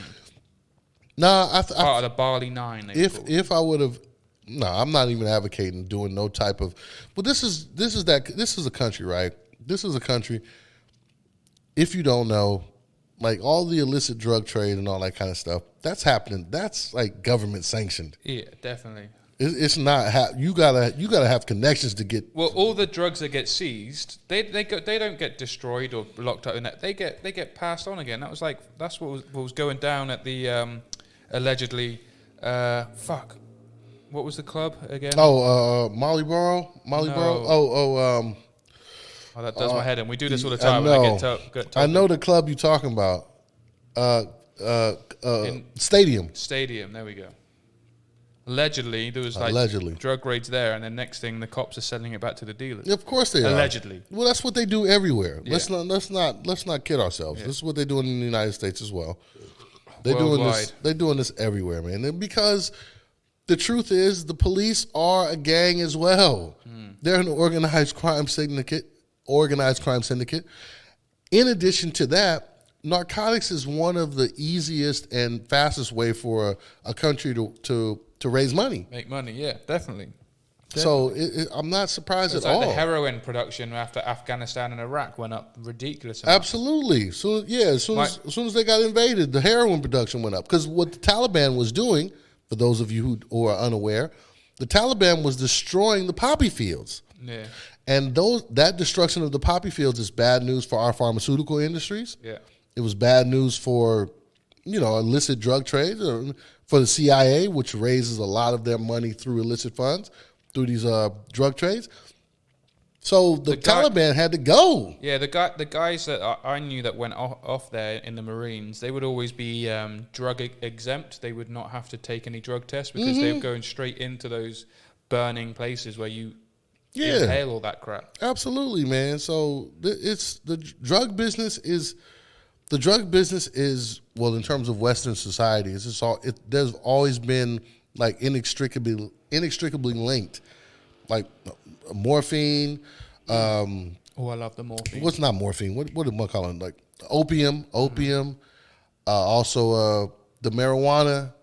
Nah, Part of the Bali Nine. If I would have, no, I'm not even advocating doing no type of. Well, this is a country, right? This is a country. If you don't know, like all the illicit drug trade and all that kind of stuff, that's happening. That's like government sanctioned. Yeah, definitely. It's not. You gotta have connections to get. Well, all the drugs that get seized, they don't get destroyed or locked up in that. They get passed on again. That's what was going down at the allegedly. What was the club again? Marlboro. No. Oh, that does my head in. We do this all the time. When I get I know the club you're talking about. Stadium. Stadium. There we go. Allegedly, there was drug raids there, and then next thing, the cops are sending it back to the dealers. Of course they are. Allegedly. Well, that's what they do everywhere. Yeah. Let's not kid ourselves. Yeah. This is what they do in the United States as well. They're doing this everywhere, man. And because the truth is, the police are a gang as well. They're an organized crime syndicate. In addition to that, narcotics is one of the easiest and fastest way for a country to raise money. Make money, yeah, definitely. So I'm not surprised It's at like all. the heroin production after Afghanistan and Iraq went up ridiculous. Absolutely. As soon as they got invaded, the heroin production went up. Because what the Taliban was doing, for those of you who are unaware, the Taliban was destroying the poppy fields. Yeah. And that destruction of the poppy fields is bad news for our pharmaceutical industries. Yeah. It was bad news for, illicit drug trade, or for the CIA, which raises a lot of their money through illicit funds, through these drug trades. So the Taliban had to go. Yeah, the guys that I knew that went off there in the Marines, they would always be drug exempt. They would not have to take any drug tests because they were going straight into those burning places where you inhale all that crap. Absolutely, man. So the drug business is well, in terms of Western society, there's always been like inextricably linked, like morphine. I love the morphine. What's not morphine? What am I calling it? Like opium. Also the marijuana.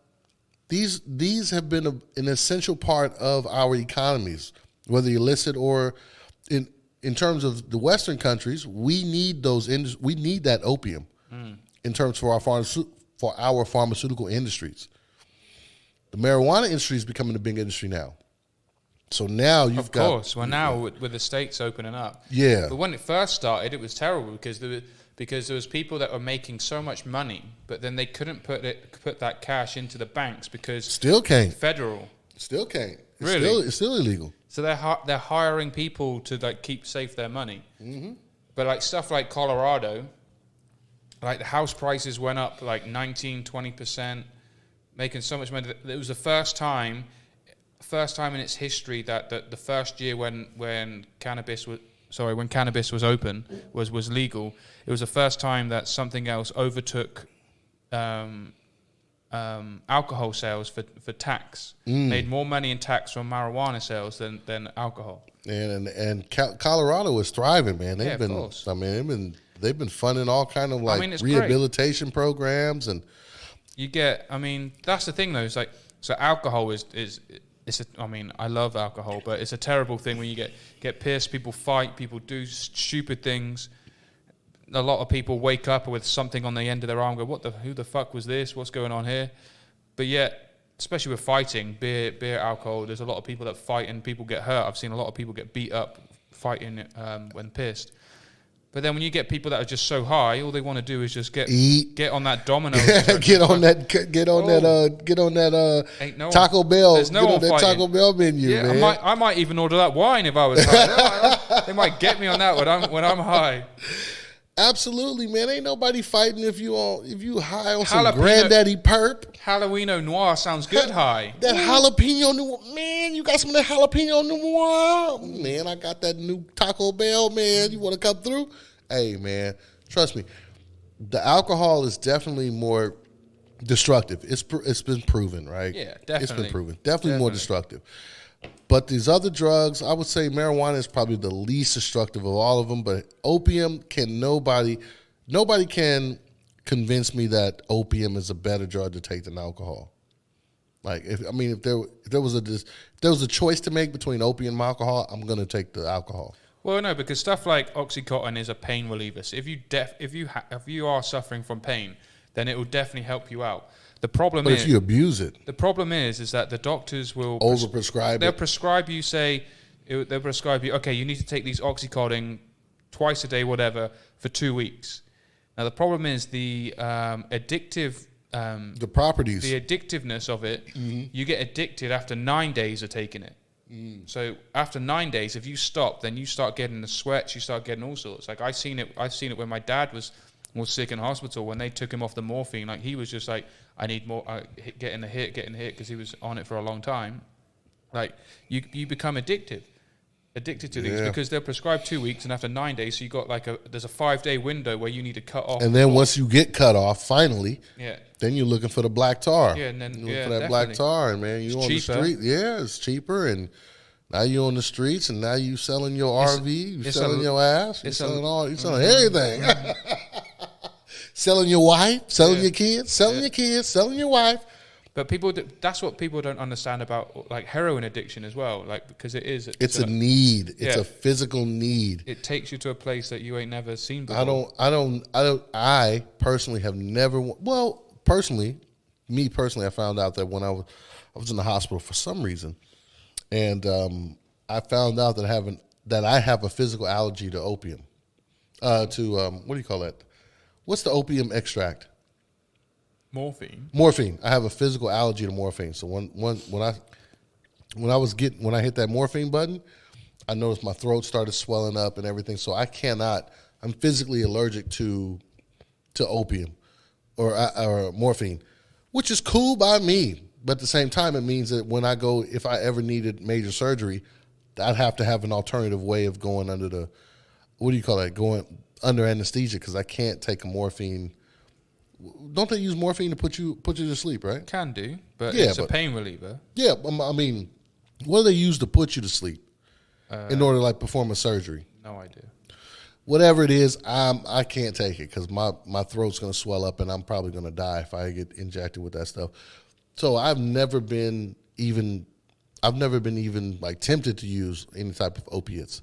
These have been an essential part of our economies, whether illicit or in terms of the Western countries. We need we need that opium in terms for our pharmaceutical industries. The marijuana industry is becoming a big industry now. So now you've got... Of course. Well, now with the states opening up. Yeah. But when it first started, it was terrible because there was people that were making so much money, but then they couldn't put that cash into the banks because... Still can't. Federal. Still can't. Really? It's still illegal. So they're hiring people to like keep safe their money. Mm-hmm. But like stuff like Colorado, like the house prices went up like 19-20%, making so much money. It was the first time in its history that the first year when cannabis was open, was legal. It was the first time that something else overtook alcohol sales for tax. Made more money in tax from marijuana sales than alcohol. And Colorado is thriving, man. Of course. They've been funding all kind of like rehabilitation programs, and that's the thing though. It's like, so alcohol I love alcohol, but it's a terrible thing when you get pissed, people fight, people do stupid things. A lot of people wake up with something on the end of their arm, go, who the fuck was this? What's going on here? But yet, especially with fighting, beer, alcohol, there's a lot of people that fight and people get hurt. I've seen a lot of people get beat up fighting when pissed. But then when you get people that are just so high, all they want to do is just get on that domino. get on that Taco Bell. There's no one fighting. Taco Bell menu, yeah, man. I might even order that wine if I was high. They might get me on that when I'm high. Absolutely, man. Ain't nobody fighting if you high on some granddaddy perp. Jalapeno Noir sounds good high. That jalapeno noir, man. You got some of that jalapeno noir, man. I got that new Taco Bell, man. You want to come through? Hey, man. Trust me, the alcohol is definitely more destructive. It's been proven, right? Yeah, definitely. It's been proven. Definitely more destructive. But these other drugs, I would say marijuana is probably the least destructive of all of them. But opium, nobody can convince me that opium is a better drug to take than alcohol. Like, if there was a choice to make between opium and alcohol, I'm gonna take the alcohol. Well, no, because stuff like OxyContin is a pain reliever. So if you are suffering from pain, then it will definitely help you out. The problem But is if you abuse it, is that the doctors will overprescribe they'll it. prescribe you, they'll prescribe you, okay, you need to take these oxycodone twice a day, whatever, for 2 weeks. Now the problem is the addictive. The properties. The addictiveness of it, you get addicted after 9 days of taking it. So after 9 days, if you stop, then you start getting the sweats, you start getting all sorts. Like I've seen it when my dad was sick in hospital, when they took him off the morphine. Like he was just like, I need more, getting a hit, because he was on it for a long time. Like you become addicted to these because they'll prescribe 2 weeks, and after 9 days, so you got there's a 5 day window where you need to cut off. And then once you get cut off, finally, yeah. Then you're looking for the black tar. Yeah, and then you're looking for that black tar, and man, you on cheaper. the street. Yeah, it's cheaper, and now you on the streets, and now you selling your RV, you selling your ass, you selling selling everything. Selling your wife, selling your kids, selling your wife. But that's what people don't understand about like heroin addiction as well. Like because it's a need. It's a physical need. It takes you to a place that you ain't never seen before. I personally have never. Well, me personally, I found out that when I was in the hospital for some reason, and I found out that I have a physical allergy to opium. What do you call that? What's the opium extract? Morphine. I have a physical allergy to morphine. So when I hit that morphine button, I noticed my throat started swelling up and everything. So I'm physically allergic to opium or morphine, which is cool by me. But at the same time, it means that if I ever needed major surgery, I'd have to have an alternative way of going under going under anesthesia, because I can't take a morphine. Don't they use morphine to put you to sleep, right? Can do, but it's a pain reliever. Yeah, I mean, what do they use to put you to sleep in order to like perform a surgery? No idea. Whatever it is, I can't take it because my throat's gonna swell up and I'm probably gonna die if I get injected with that stuff. So I've never been even like tempted to use any type of opiates,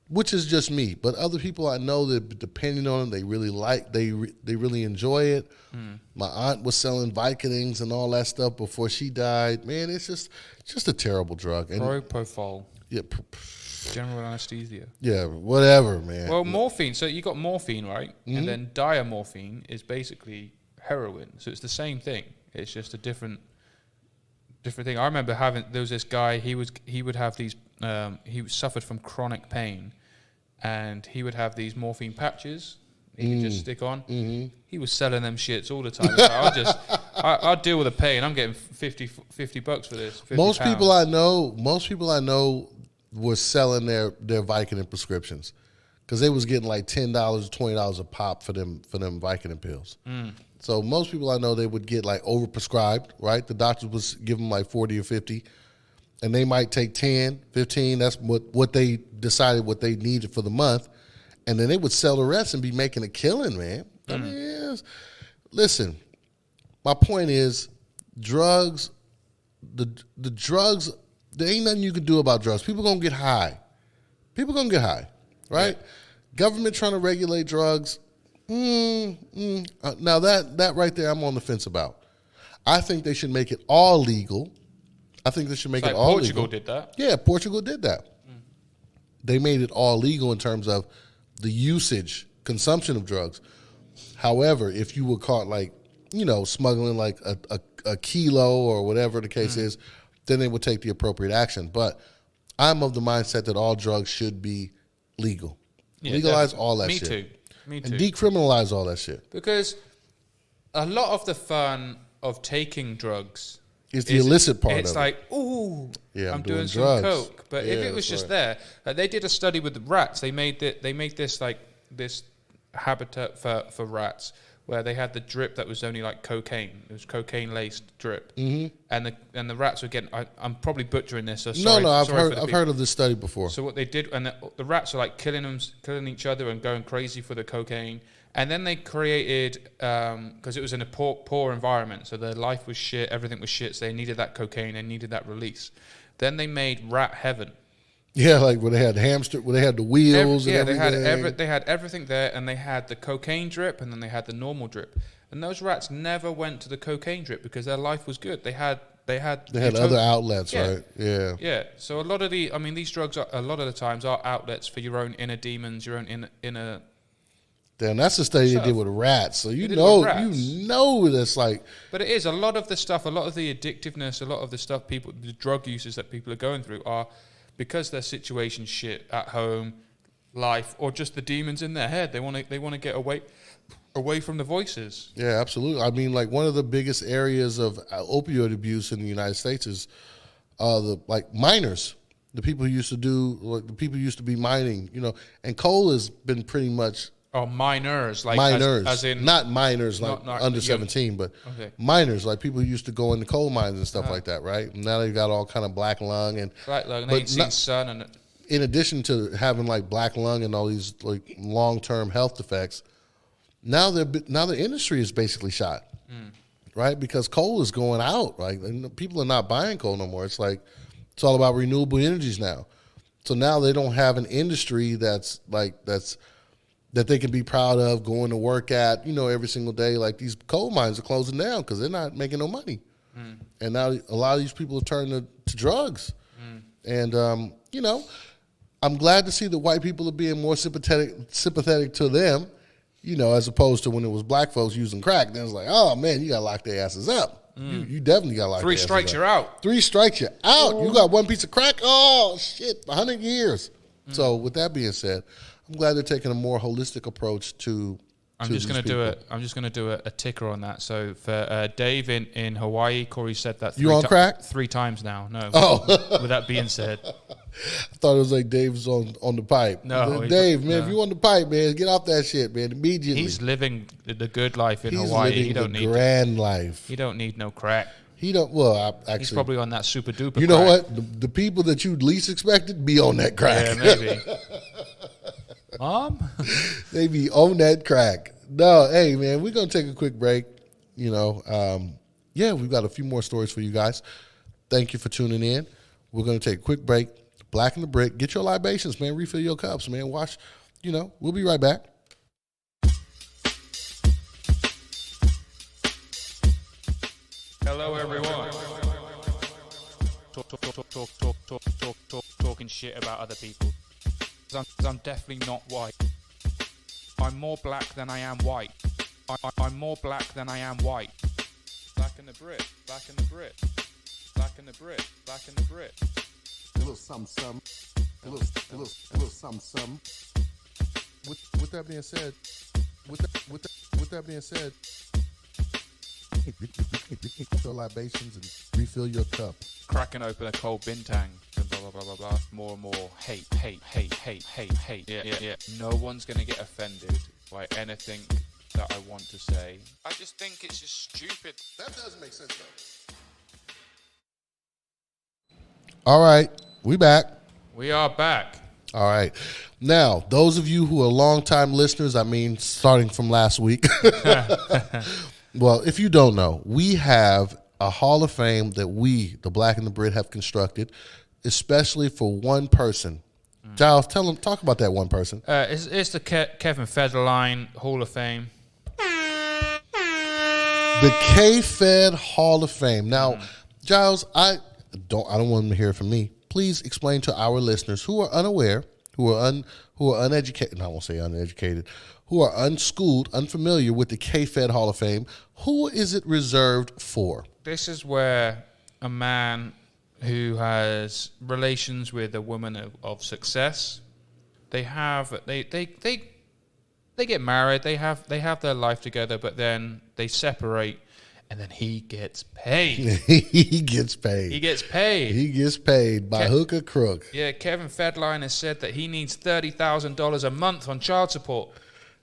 which is just me. But other people I know that depending on them, they really enjoy it. My aunt was selling Vicodins and all that stuff before she died. Man, it's just a terrible drug. And Propofol. Yeah. General anesthesia. Yeah, whatever, man. Well, morphine. So you got morphine, right? And then diamorphine is basically heroin. So it's the same thing. It's just a different thing. I remember there was this guy. He would have these. He suffered from chronic pain, and he would have these morphine patches he could just stick on. He was selling them shits all the time. Like, I'll deal with the pain. I'm getting $50 for this. Most people I know were selling their Vicodin prescriptions because they was getting like $10 or $20 a pop for them Vicodin pills. So most people I know, they would get like overprescribed, right? The doctors would give them like 40 or 50, and they might take 10, 15. That's what they decided what they needed for the month, and then they would sell the rest and be making a killing, man. I mean, listen, my point is, drugs, the drugs, there ain't nothing you can do about drugs. People gonna get high. Right? Yeah. Government trying to regulate drugs. Now that right there, I'm on the fence about. I think they should make it all legal. I think they should make it all Portugal legal. did that. Yeah, Portugal did that. They made it all legal in terms of the consumption of drugs. However, if you were caught smuggling like a kilo or whatever the case is, then they would take the appropriate action. But I'm of the mindset that all drugs should be legal. Yeah, legalize all that Me shit. too. And decriminalize all that shit. Because a lot of the fun of taking drugs is the illicit part of it. It's like, ooh, yeah, I'm doing drugs. some coke. But if it was just there, they did a study with the rats. They made this habitat for rats where they had the drip that was only like cocaine. It was cocaine laced drip, and the rats were getting. I'm probably butchering this. So sorry, I've heard of this study before. So what they did, and the rats are like killing each other and going crazy for the cocaine. And then they created, because it was in a poor environment, so their life was shit, everything was shit, so they needed that cocaine, they needed that release. Then they made rat heaven. Yeah, like where they had where they had the wheels and everything. They had everything there, and they had the cocaine drip, and then they had the normal drip. And those rats never went to the cocaine drip because their life was good. They had other outlets, Yeah. right? Yeah. Yeah. So a lot of these drugs are, a lot of the times are outlets for your own inner demons, your own inner. Damn, that's the study they Stuff. did with rats. So They did it with rats. you know that's like, But it is a lot of the stuff, a lot of the addictiveness, a lot of the stuff the drug uses that people are going through are because their situation shit at home, life, or just the demons in their head. They want to get away from the voices. yeah, absolutely. I mean, like one of the biggest areas of opioid abuse in the United States is the miners, the people who used to be mining, and coal has been pretty much Or minors, like miners, as in not miners like not under young. 17, but Okay. miners, like people who used to go into coal mines and stuff like that, right? Now they've got all kind of black lung and Black lung, but ain't seen not- sun, and in addition to having like black lung and all these like long-term health effects, now the industry is basically shot, right? Because coal is going out, right? And people are not buying coal no more. It's like it's all about renewable energies now. So now they don't have an industry that they can be proud of going to work at, every single day. Like these coal mines are closing down because they're not making no money, and now a lot of these people have turned to drugs, and I'm glad to see that white people are being more sympathetic to them, as opposed to when it was black folks using crack. Then it's like, oh man, you gotta lock their asses up. You definitely gotta lock. 3 their asses strikes, up. you're out. 3 strikes, you're out. You got one piece of crack. Oh shit, 100 years. So with that being said, I'm glad they're taking a more holistic approach to. I'm to just these going to do people. I'm just going to do a ticker on that. So for Dave in Hawaii, Corey said that You on crack? 3 times now. No. Oh, With that being said, I thought it was like Dave's on the pipe. No, Dave, man, no. if you on the pipe, man, get off that shit, man, immediately. he's living the good life in He's Hawaii. living He don't the need grand life. he don't need no crack. He don't. Well, actually, He's probably on that super duper. you know crack. what? The people that you least expected be on that crack. Yeah, maybe. Mom. They be on that crack. No, hey man, we're gonna take a quick break. We've got a few more stories for you guys. Thank you for tuning in. We're gonna take a quick break. Blacken the Brick. Get your libations, man. Refill your cups, man. Wash. We'll be right back. Hello, everyone. Talking shit about other people. 'Cause I'm definitely not white. I'm more black than I am white. I'm more black than I am white. Black in the Brit. Black in the Brit. Black in the Brit. Black in the Brit. A little something, a little something. With that being said, with that being said, your libations and refill your cup. Cracking open a cold bintang. And blah, blah, blah, blah, blah. More and more hate. Yeah. No one's going to get offended by anything that I want to say. I just think it's just stupid. That does make sense, though. All right, we back. We are back. All right. Now, those of you who are longtime listeners, starting from last week. Well, if you don't know, we have a Hall of Fame that we, the Black and the Brit, have constructed, especially for one person. Giles, talk about that one person. It's the Kevin Federline Hall of Fame. The K-Fed Hall of Fame. Now, Giles, I don't want them to hear it from me. Please explain to our listeners who are unaware, who are uneducated. No, I won't say uneducated. Who are unschooled, unfamiliar with the K-Fed Hall of Fame. Who is it reserved for? This is where a man who has relations with a woman of success, they get married, they have their life together, but then they separate, and then he gets paid. He gets paid. He gets paid. He gets paid by hook or crook. Yeah, Kevin Federline has said that he needs $30,000 a month on child support.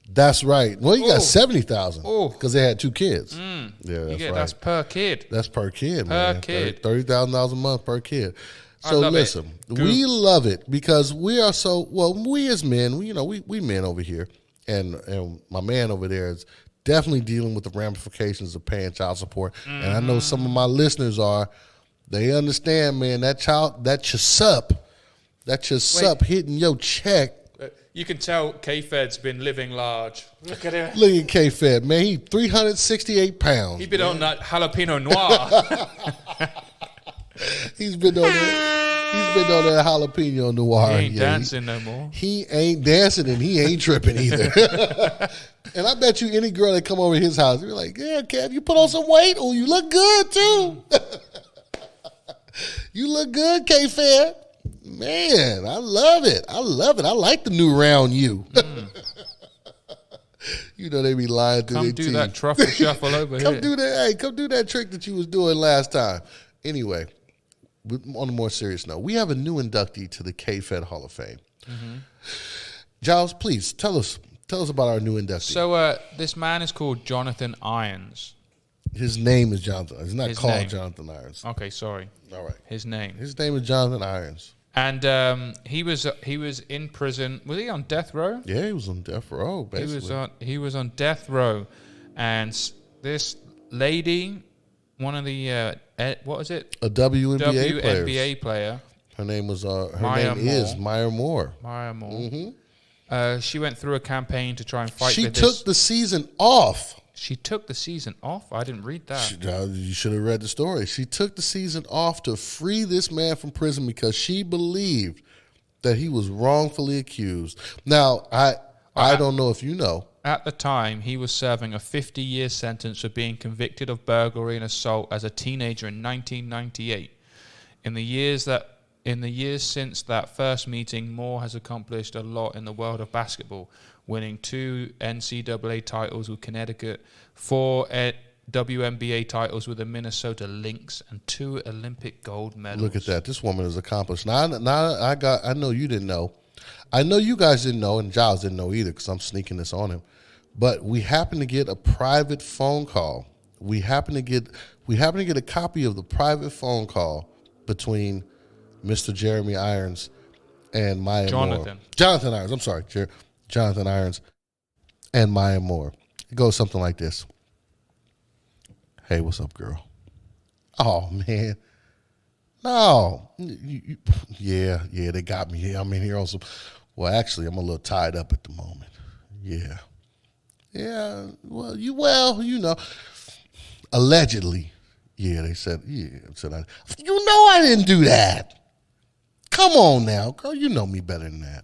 That's right. Well, you got Ooh. 70,000 Ooh. because they had 2 kids. Yeah, that's right. That's per kid. That's per kid, Per man. kid. $30,000 a month per kid. I So love it. listen, we love it because we are so we as men, we men over here, and my man over there is definitely dealing with the ramifications of paying child support. And I know some of my listeners they understand, man. That chasup hitting your check You can tell K-Fed's been living large. Look at him. Look at K-Fed, man. He 368 pounds. He's been on that jalapeno noir. He's been on that jalapeno noir. He ain't dancing no more. He ain't dancing and he ain't tripping either. And I bet you any girl that come over his house, you're like, yeah, Kev, you put on some weight? Oh, you look good too. You look good, K-Fed. Man, I love it. I love it. I like the new round you. You know they be lying through their teeth. Come do that truffle shuffle over here. Come do that trick that you was doing last time. Anyway, on a more serious note, we have a new inductee to the K-Fed Hall of Fame. Mm-hmm. Giles, please tell us about our new inductee. So this man is called Jonathan Irons. His name is Jonathan. He's not called name. Jonathan Irons. Okay, sorry. All right. His name. His name is Jonathan Irons. And he was in prison. Was he on death row? Yeah, he was on death row, basically. He was on death row, and this lady, one of the what is it? A WNBA player. Her name was is Maya Moore. Maya Moore. Mm-hmm. She went through a campaign to try and fight. She took the season off. She took the season off? I didn't read that. You should have read the story. She took the season off to free this man from prison because she believed that he was wrongfully accused. Now, I don't know if you know. At the time, he was serving a 50-year sentence for being convicted of burglary and assault as a teenager in 1998. In the years since that first meeting, Moore has accomplished a lot in the world of basketball, winning 2 NCAA titles with Connecticut, 4 WNBA titles with the Minnesota Lynx, and 2 Olympic gold medals. Look at that. This woman is accomplished. Now I know you didn't know. I know you guys didn't know, and Giles didn't know either because I'm sneaking this on him. But we happened to get a private phone call. We happened to get a copy of the private phone call between Mr. Jeremy Irons and Maya Moore. Jonathan Irons. I'm sorry, Jonathan Irons and Maya Moore. It goes something like this. Hey, what's up, girl? Oh, man. No. Yeah, they got me here. I'm in here on some. Well, actually, I'm a little tied up at the moment. Yeah. Well, you know. Allegedly. Yeah, they said, you know I didn't do that. Come on now, girl. You know me better than that.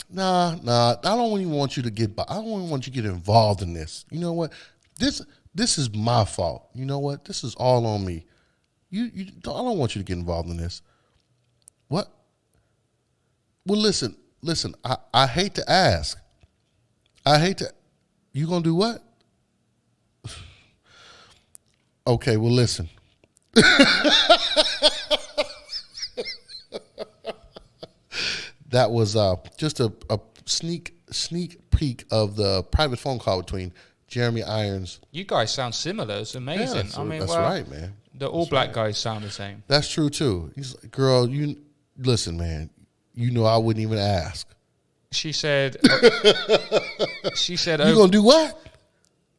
Nah. I don't even want you to get. I don't even want you to get involved in this. You know what? This is my fault. You know what? This is all on me. I don't want you to get involved in this. What? Well, listen. I hate to ask. You gonna do what? Okay. Well, listen. That was just a sneak peek of the private phone call between Jeremy Irons. You guys sound similar. It's amazing. Yeah, that's right, man. The All Black guys sound the same. That's true too. He's like, girl, you listen, man. You know I wouldn't even ask. She said. You gonna do what?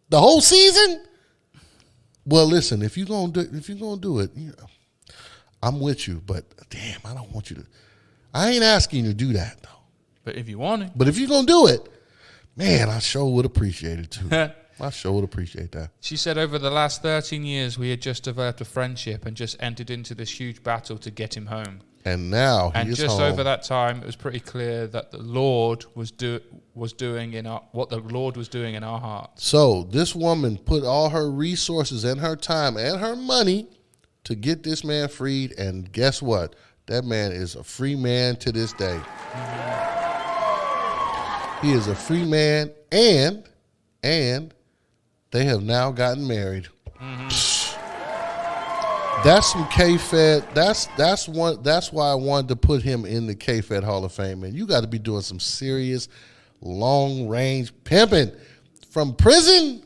The whole season? Well, listen. If you gonna do it, you know, I'm with you. But damn, I don't want you to. I ain't asking you to do that though. But if you want it. But if you're gonna do it, man, I sure would appreciate it too. I sure would appreciate that. She said over the last 13 years, we had just developed a friendship and just entered into this huge battle to get him home. And now he is home. Over that time, it was pretty clear that the Lord was doing in our hearts. So this woman put all her resources and her time and her money to get this man freed. And guess what? That man is a free man to this day. Mm-hmm. He is a free man, and they have now gotten married. Mm-hmm. That's some K-Fed. That's why I wanted to put him in the K-Fed Hall of Fame. Man, you got to be doing some serious long-range pimping from prison.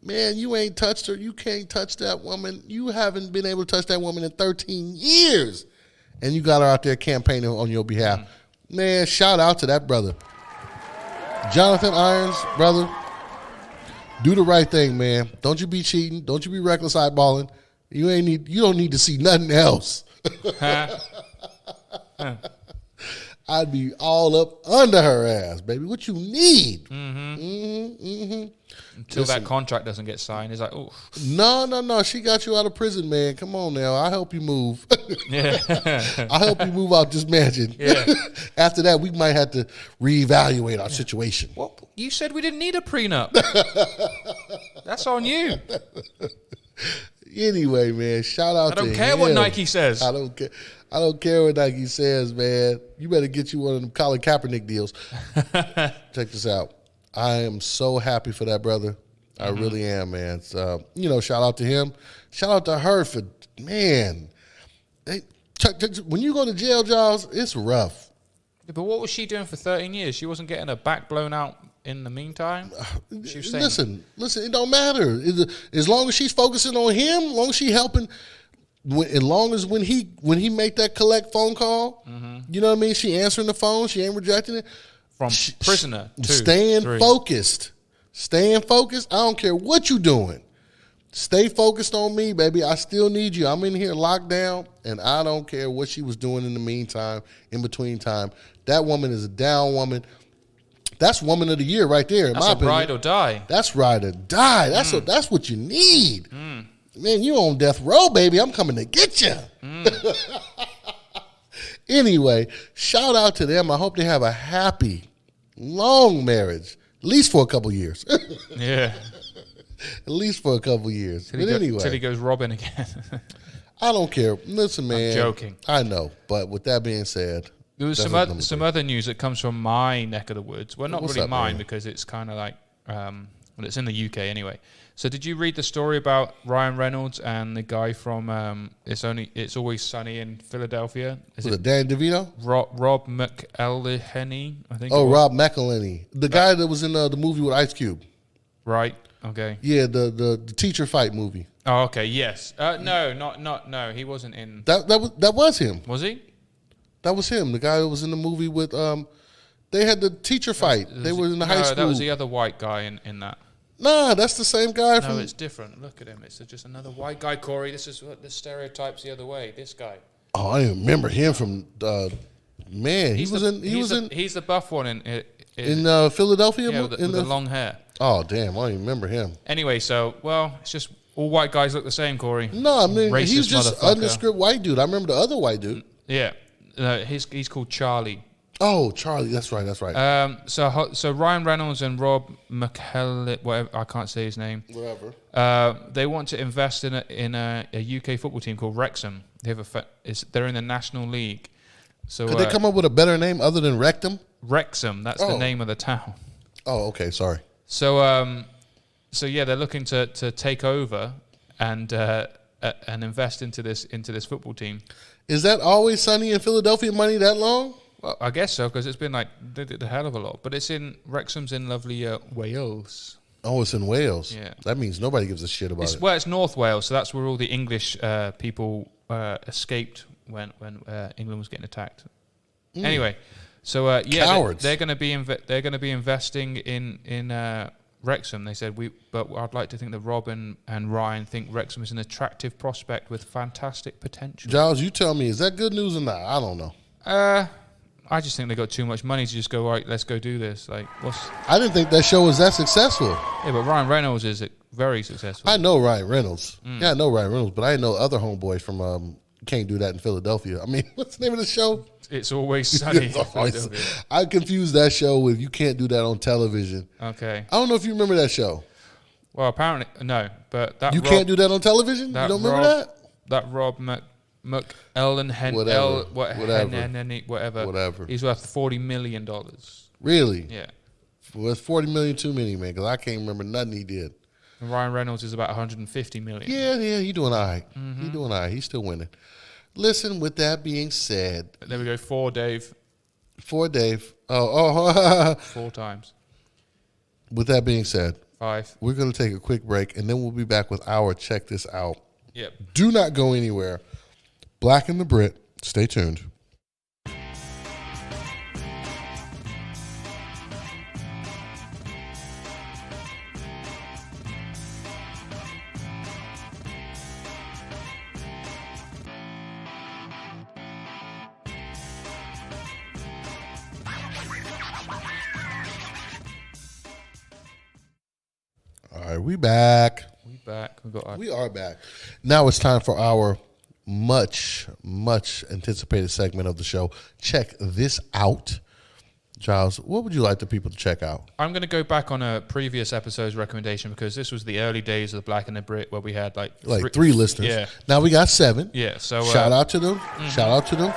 Man, you ain't touched her. You can't touch that woman. You haven't been able to touch that woman in 13 years. And you got her out there campaigning on your behalf. Mm-hmm. Man, shout out to that brother. Jonathan Irons, brother, do the right thing, man. Don't you be cheating. Don't you be reckless eyeballing. You don't need to see nothing else. I'd be all up under her ass, baby. What you need? Until that contract doesn't get signed, it's like, oh, No. She got you out of prison, man. Come on now. I'll help you move. yeah, I'll help you move out this mansion. Yeah. After that, we might have to reevaluate our situation. Well, you said we didn't need a prenup. That's on you. Anyway, man, shout out I to don't care what him. Nike says. I don't care. I don't care what Nike says, man. You better get you one of them Colin Kaepernick deals. Check this out. I am so happy for that brother. I really am, man. So, shout out to him. Shout out to her for, man. When you go to jail, Giles, it's rough. Yeah, but what was she doing for 13 years? She wasn't getting her back blown out in the meantime? She was saying, Listen, it don't matter. As long as she's focusing on him, as long as she helping, as long as when he make that collect phone call, you know what I mean? She answering the phone, she ain't rejecting it. from prisoner to Staying focused. Staying focused. I don't care what you doing. Stay focused on me, baby. I still need you. I'm in here locked down, and I don't care what she was doing in the meantime, in between time. That woman is a down woman. That's woman of the year right there, in That's my a opinion. ride or die. That's ride or die. That's what you need. Man, you on death row, baby. I'm coming to get you. Anyway, shout out to them. I hope they have a happy, long marriage, at least for a couple years. Yeah. At least for a couple years. But anyway, Till he goes robbing again. I don't care. Listen, man. joking. I know. But with that being said, There was some other news that comes from my neck of the woods. Well, not What's really up, mine man? because it's kind of like, it's in the UK anyway. So did you read the story about Ryan Reynolds and the guy from It's Always Sunny in Philadelphia? Is was it it Dan DeVito? Rob McElhenney? I think. Oh, it was. Rob McElhenney. The guy that was in the movie with Ice Cube. Right. Okay. Yeah, the teacher fight movie. Oh, okay. Yes. No. He wasn't in. That was him. Was he? That was him. The guy that was in the movie with they had the teacher fight. They were in the high school. That was the other white guy in that. Nah, that's the same guy No, from it's different. Look at him. It's just another white guy, Corey. This is what the stereotype's the other way. This guy. Oh, I didn't remember him from man. He was in He's the buff one in Philadelphia yeah, with the long hair. Oh, damn, I don't even remember him. Anyway, so it's just all white guys look the same, Corey. No, I mean Racist he's just motherfucker. undescript white dude. I remember the other white dude. Yeah, he's called Charlie. Oh, Charlie, that's right. So Ryan Reynolds and Rob McElhenney, whatever, I can't say his name. Whatever. They want to invest in a UK football team called Wrexham. They're in the National League. So Could they come up with a better name other than Rectum? Wrexham, that's the name of the town. Oh, okay, sorry. So yeah, they're looking to take over and invest into this football team. Is that Always Sunny in Philadelphia money that long? Well, I guess so because it's been like they did a hell of a lot. But Wrexham's in lovely Wales. Oh, it's in Wales. Yeah. That means nobody gives a shit about it. It's North Wales, so that's where all the English people escaped when England was getting attacked. Anyway, so yeah, Cowards. they're going to be investing in Wrexham. They said but I'd like to think that Rob and Ryan think Wrexham is an attractive prospect with fantastic potential. Giles, you tell me, is that good news or not? I don't know. I just think they got too much money to just go, right, let's go do this. Like, I didn't think that show was that successful. Yeah, but Ryan Reynolds is very successful. I know Ryan Reynolds. Yeah, I know Ryan Reynolds, but I didn't know other homeboys from Can't Do That in Philadelphia. I mean, what's the name of the show? It's Always Sunny. in Always- Philadelphia. I confused that show with You Can't Do That on Television. Okay. I don't know if you remember that show. Well, apparently no, but that Can't Do That on Television? You that don't remember Rob- that? That Rob McElhenney, Whatever. Whatever. He's worth $40 million. Really? Yeah. Well, it's 40 million too many, man, because I can't remember nothing he did. And Ryan Reynolds is about 150 million. Yeah, he doing all right. He doing all right. He's still winning. Listen, with that being said, There we go. 4, Dave. for Dave. Oh, 4 times. with that being said, 5. we're going to take a quick break, and then we'll be back with our Check This Out. Yep. Do not go anywhere. Black and the Brit. Stay tuned. We back. We back. We are back. Now it's time for our much anticipated segment of the show. Check this out. Giles, what would you like the people to check out? I'm going to go back on a previous episode's recommendation because this was the early days of the Black and the Brit where we had like three listeners. Yeah. Now we got 7. Yeah. So shout out to them. Shout out to them.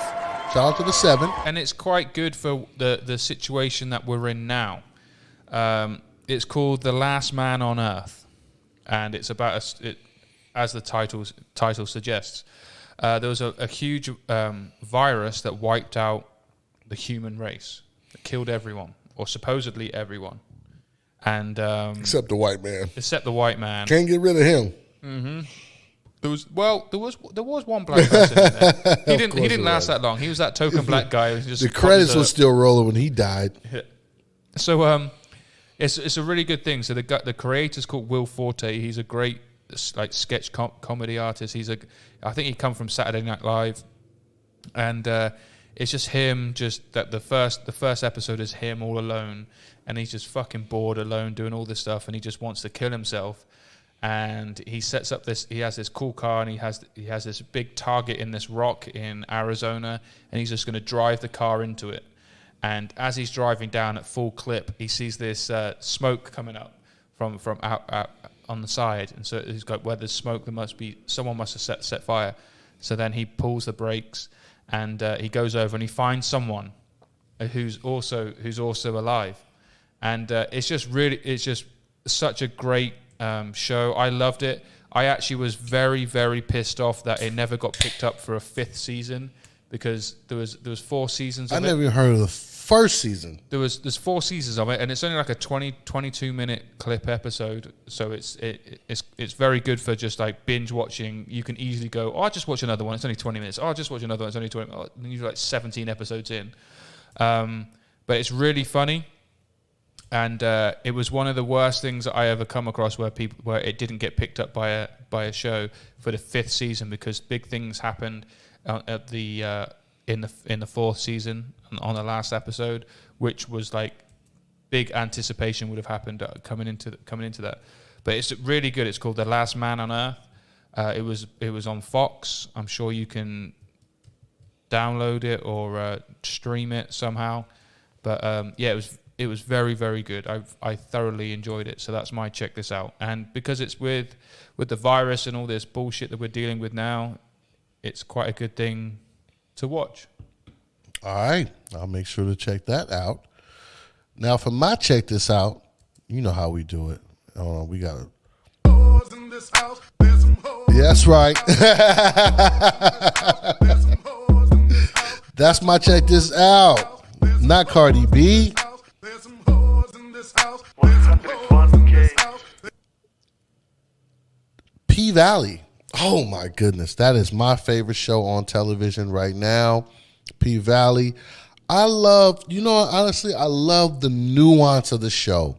Shout out to the 7. And it's quite good for the situation that we're in now. It's called The Last Man on Earth, and it's about as the title suggests. There was a huge virus that wiped out the human race. Killed everyone, or supposedly everyone, and except the white man. Except the white man. Can't get rid of him. Mm-hmm. There was one black person in there. He didn't last that long. He was that token black guy. Who just the credits were still rolling when he died. So it's a really good thing. So the creator's called Will Forte. He's a great like sketch comedy artist. I think he come from Saturday Night Live, and. It's just him. Just that the first episode is him all alone, and he's just fucking bored alone doing all this stuff, and he just wants to kill himself. And he sets up this. He has this cool car, and he has this big target in this rock in Arizona, and he's just going to drive the car into it. And as he's driving down at full clip, he sees this smoke coming up from out on the side, and so he's got where there's smoke, someone must have set fire. So then he pulls the brakes. And he goes over and he finds someone who's also alive, and it's just such a great show. I loved it. I actually was very, very pissed off that it never got picked up for a 5th season because there was 4 seasons. I never even heard of the first season. There's 4 seasons of it, and it's only like a 22 minute clip episode. So it's very good for just like binge watching. You can easily go, I'll just watch another one. It's only 20 minutes. I'll just watch another one. It's only 20. And you're like 17 episodes in. But it's really funny, and it was one of the worst things that I ever come across where it didn't get picked up by a show for the 5th season because big things happened at the in the 4th season on the last episode, which was like big anticipation would have happened coming into that. But it's really good. It's called The Last Man on Earth. It was on Fox. I'm sure you can download it or stream it somehow. But it was very, very good. I thoroughly enjoyed it. So that's my check this out. And because it's with the virus and all this bullshit that we're dealing with now, it's quite a good thing to watch. All right. I'll make sure to check that out. Now, for my check this out, you know how we do it. Hold on, we got to. Yeah, that's right. That's my check this out. Not Cardi B. P-Valley. Oh, my goodness. That is my favorite show on television right now. P-Valley. Honestly, I love the nuance of the show.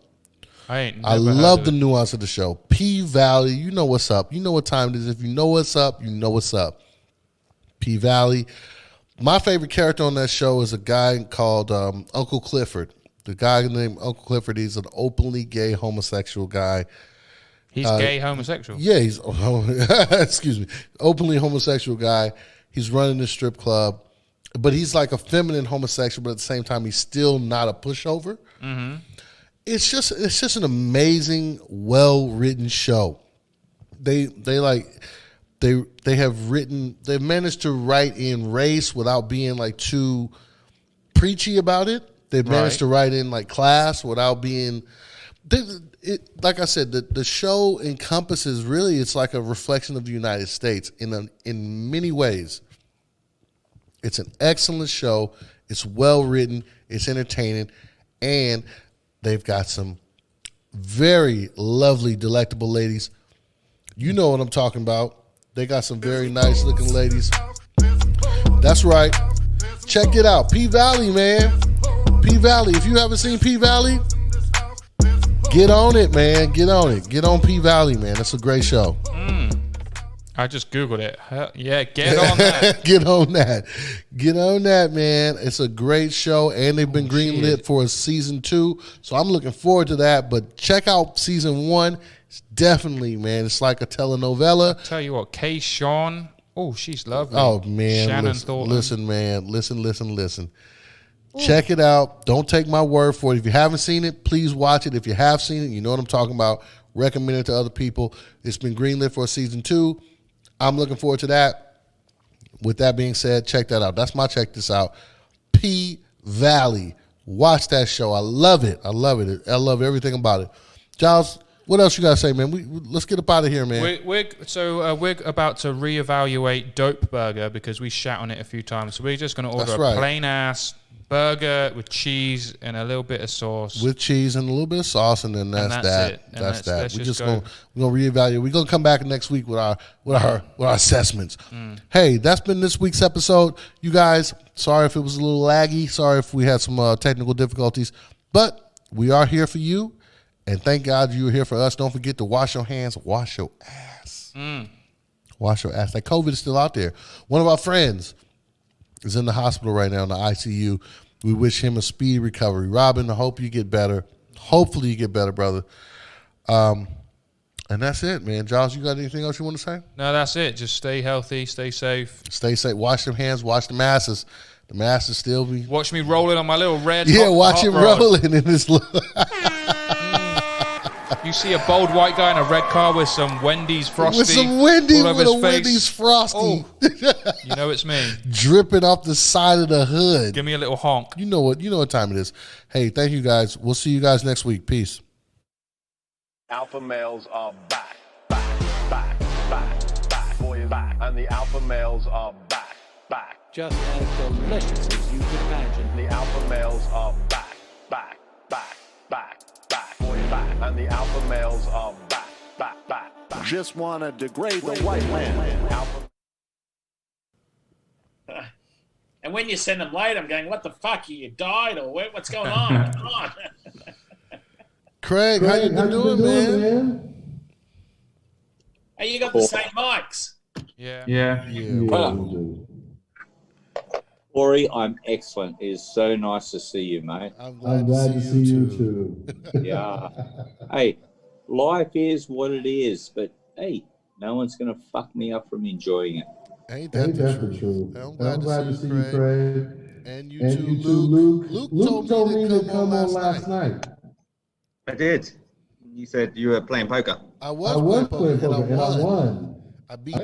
I love the nuance of the show. P-Valley, you know what's up. You know what time it is. If you know what's up, you know what's up. P-Valley. My favorite character on that show is a guy called Uncle Clifford. The guy named Uncle Clifford, he's an openly gay homosexual guy. He's gay homosexual? Yeah, he's, openly homosexual guy. He's running a strip club. But he's like a feminine homosexual, but at the same time, he's still not a pushover. Mm-hmm. It's just an amazing, well-written show. They've managed to write in race without being like too preachy about it. They've managed to write in like class without being. Like I said, the show encompasses really. It's like a reflection of the United States in many ways. It's an excellent show. It's well written. It's entertaining, and they've got some very lovely, delectable ladies. You know what I'm talking about. They got some very nice looking ladies. That's right. Check it out. P-Valley, man. P-Valley. If you haven't seen P-Valley, get on it, man. Get on it. Get on P-Valley, man. That's a great show. I just Googled it. Yeah, get on that. Get on that. Get on that, man. It's a great show, and they've been greenlit for a season 2. So I'm looking forward to that. But check out season 1. It's definitely, man. It's like a telenovela. Tell you what, Kay Sean. Oh, she's lovely. Oh, man. Shannon Listen, Thornton. listen, man. Listen. Check it out. Don't take my word for it. If you haven't seen it, please watch it. If you have seen it, you know what I'm talking about. Recommend it to other people. It's been greenlit for a season 2. I'm looking forward to that. With that being said, check that out. That's my check this out. P Valley. Watch that show. I love it. I love everything about it. Giles, what else you got to say, man? Let's get up out of here, man. We're about to reevaluate Dope Burger because we shat on it a few times. So we're just going to order a plain-ass burger with cheese and a little bit of sauce. With cheese and a little bit of sauce, and then that's that. It. That's that. We're gonna reevaluate. We're gonna come back next week with our assessments. Hey, that's been this week's episode. You guys, sorry if it was a little laggy. Sorry if we had some technical difficulties, but we are here for you, and thank God you were here for us. Don't forget to wash your hands, wash your ass, wash your ass. That COVID is still out there. One of our friends is in the hospital right now in the ICU. We wish him a speedy recovery. Robin, I hope you get better. Hopefully you get better, brother. And that's it, man. Giles, you got anything else you want to say? No, that's it. Just stay healthy, stay safe. Stay safe. Wash them hands. Wash the masses. The masses still be. Watch me rolling on my little red. Watch him rod. rolling in this. You see a bold white guy in a red car with some Wendy's Frosty. With some Wendy's, all over with his a face. Wendy's Frosty. Oh, you know it's me. Dripping off the side of the hood. Give me a little honk. You know what time it is. Hey, thank you guys. We'll see you guys next week. Peace. Alpha males are back. Boys back. And the alpha males are back. Just as delicious as you can imagine. The alpha males are back. Boys back. And the alpha males are back. Just want to degrade the white man. Alpha. And when you send them late, I'm going, what the fuck? You died or what's going on? Come on. Craig, how you been doing, man? Hey, you got the same mics. Yeah. Corey, I'm excellent. It is so nice to see you, mate. I'm glad to see you too. Yeah. Hey, life is what it is, but hey, no one's going to fuck me up from enjoying it. Ain't that the truth? I'm glad to see you, Craig. And you too, Luke. Luke told me to come on last night. I did. You said you were playing poker. I was playing poker, and I won. I beat.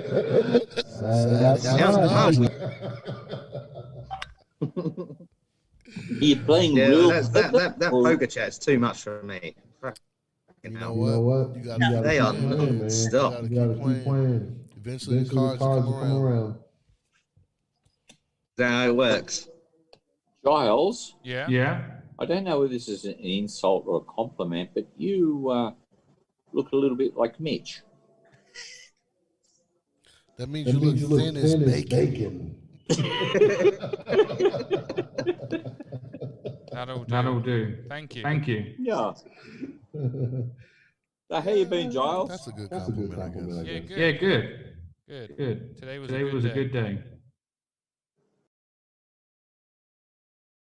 You're playing that poker chat's too much for me. You know what? You gotta they are non-stop. You gotta keep playing. Eventually the cards will come around. That's how it works. Giles? Yeah. I don't know whether this is an insult or a compliment, but you look a little bit like Mitch. That means you look thin as bacon. That'll do. Thank you. Yeah. So how you been, Giles? That's a good compliment, I guess. Yeah, good. Yeah, good. Good. Good. Today was Today a was good a good day.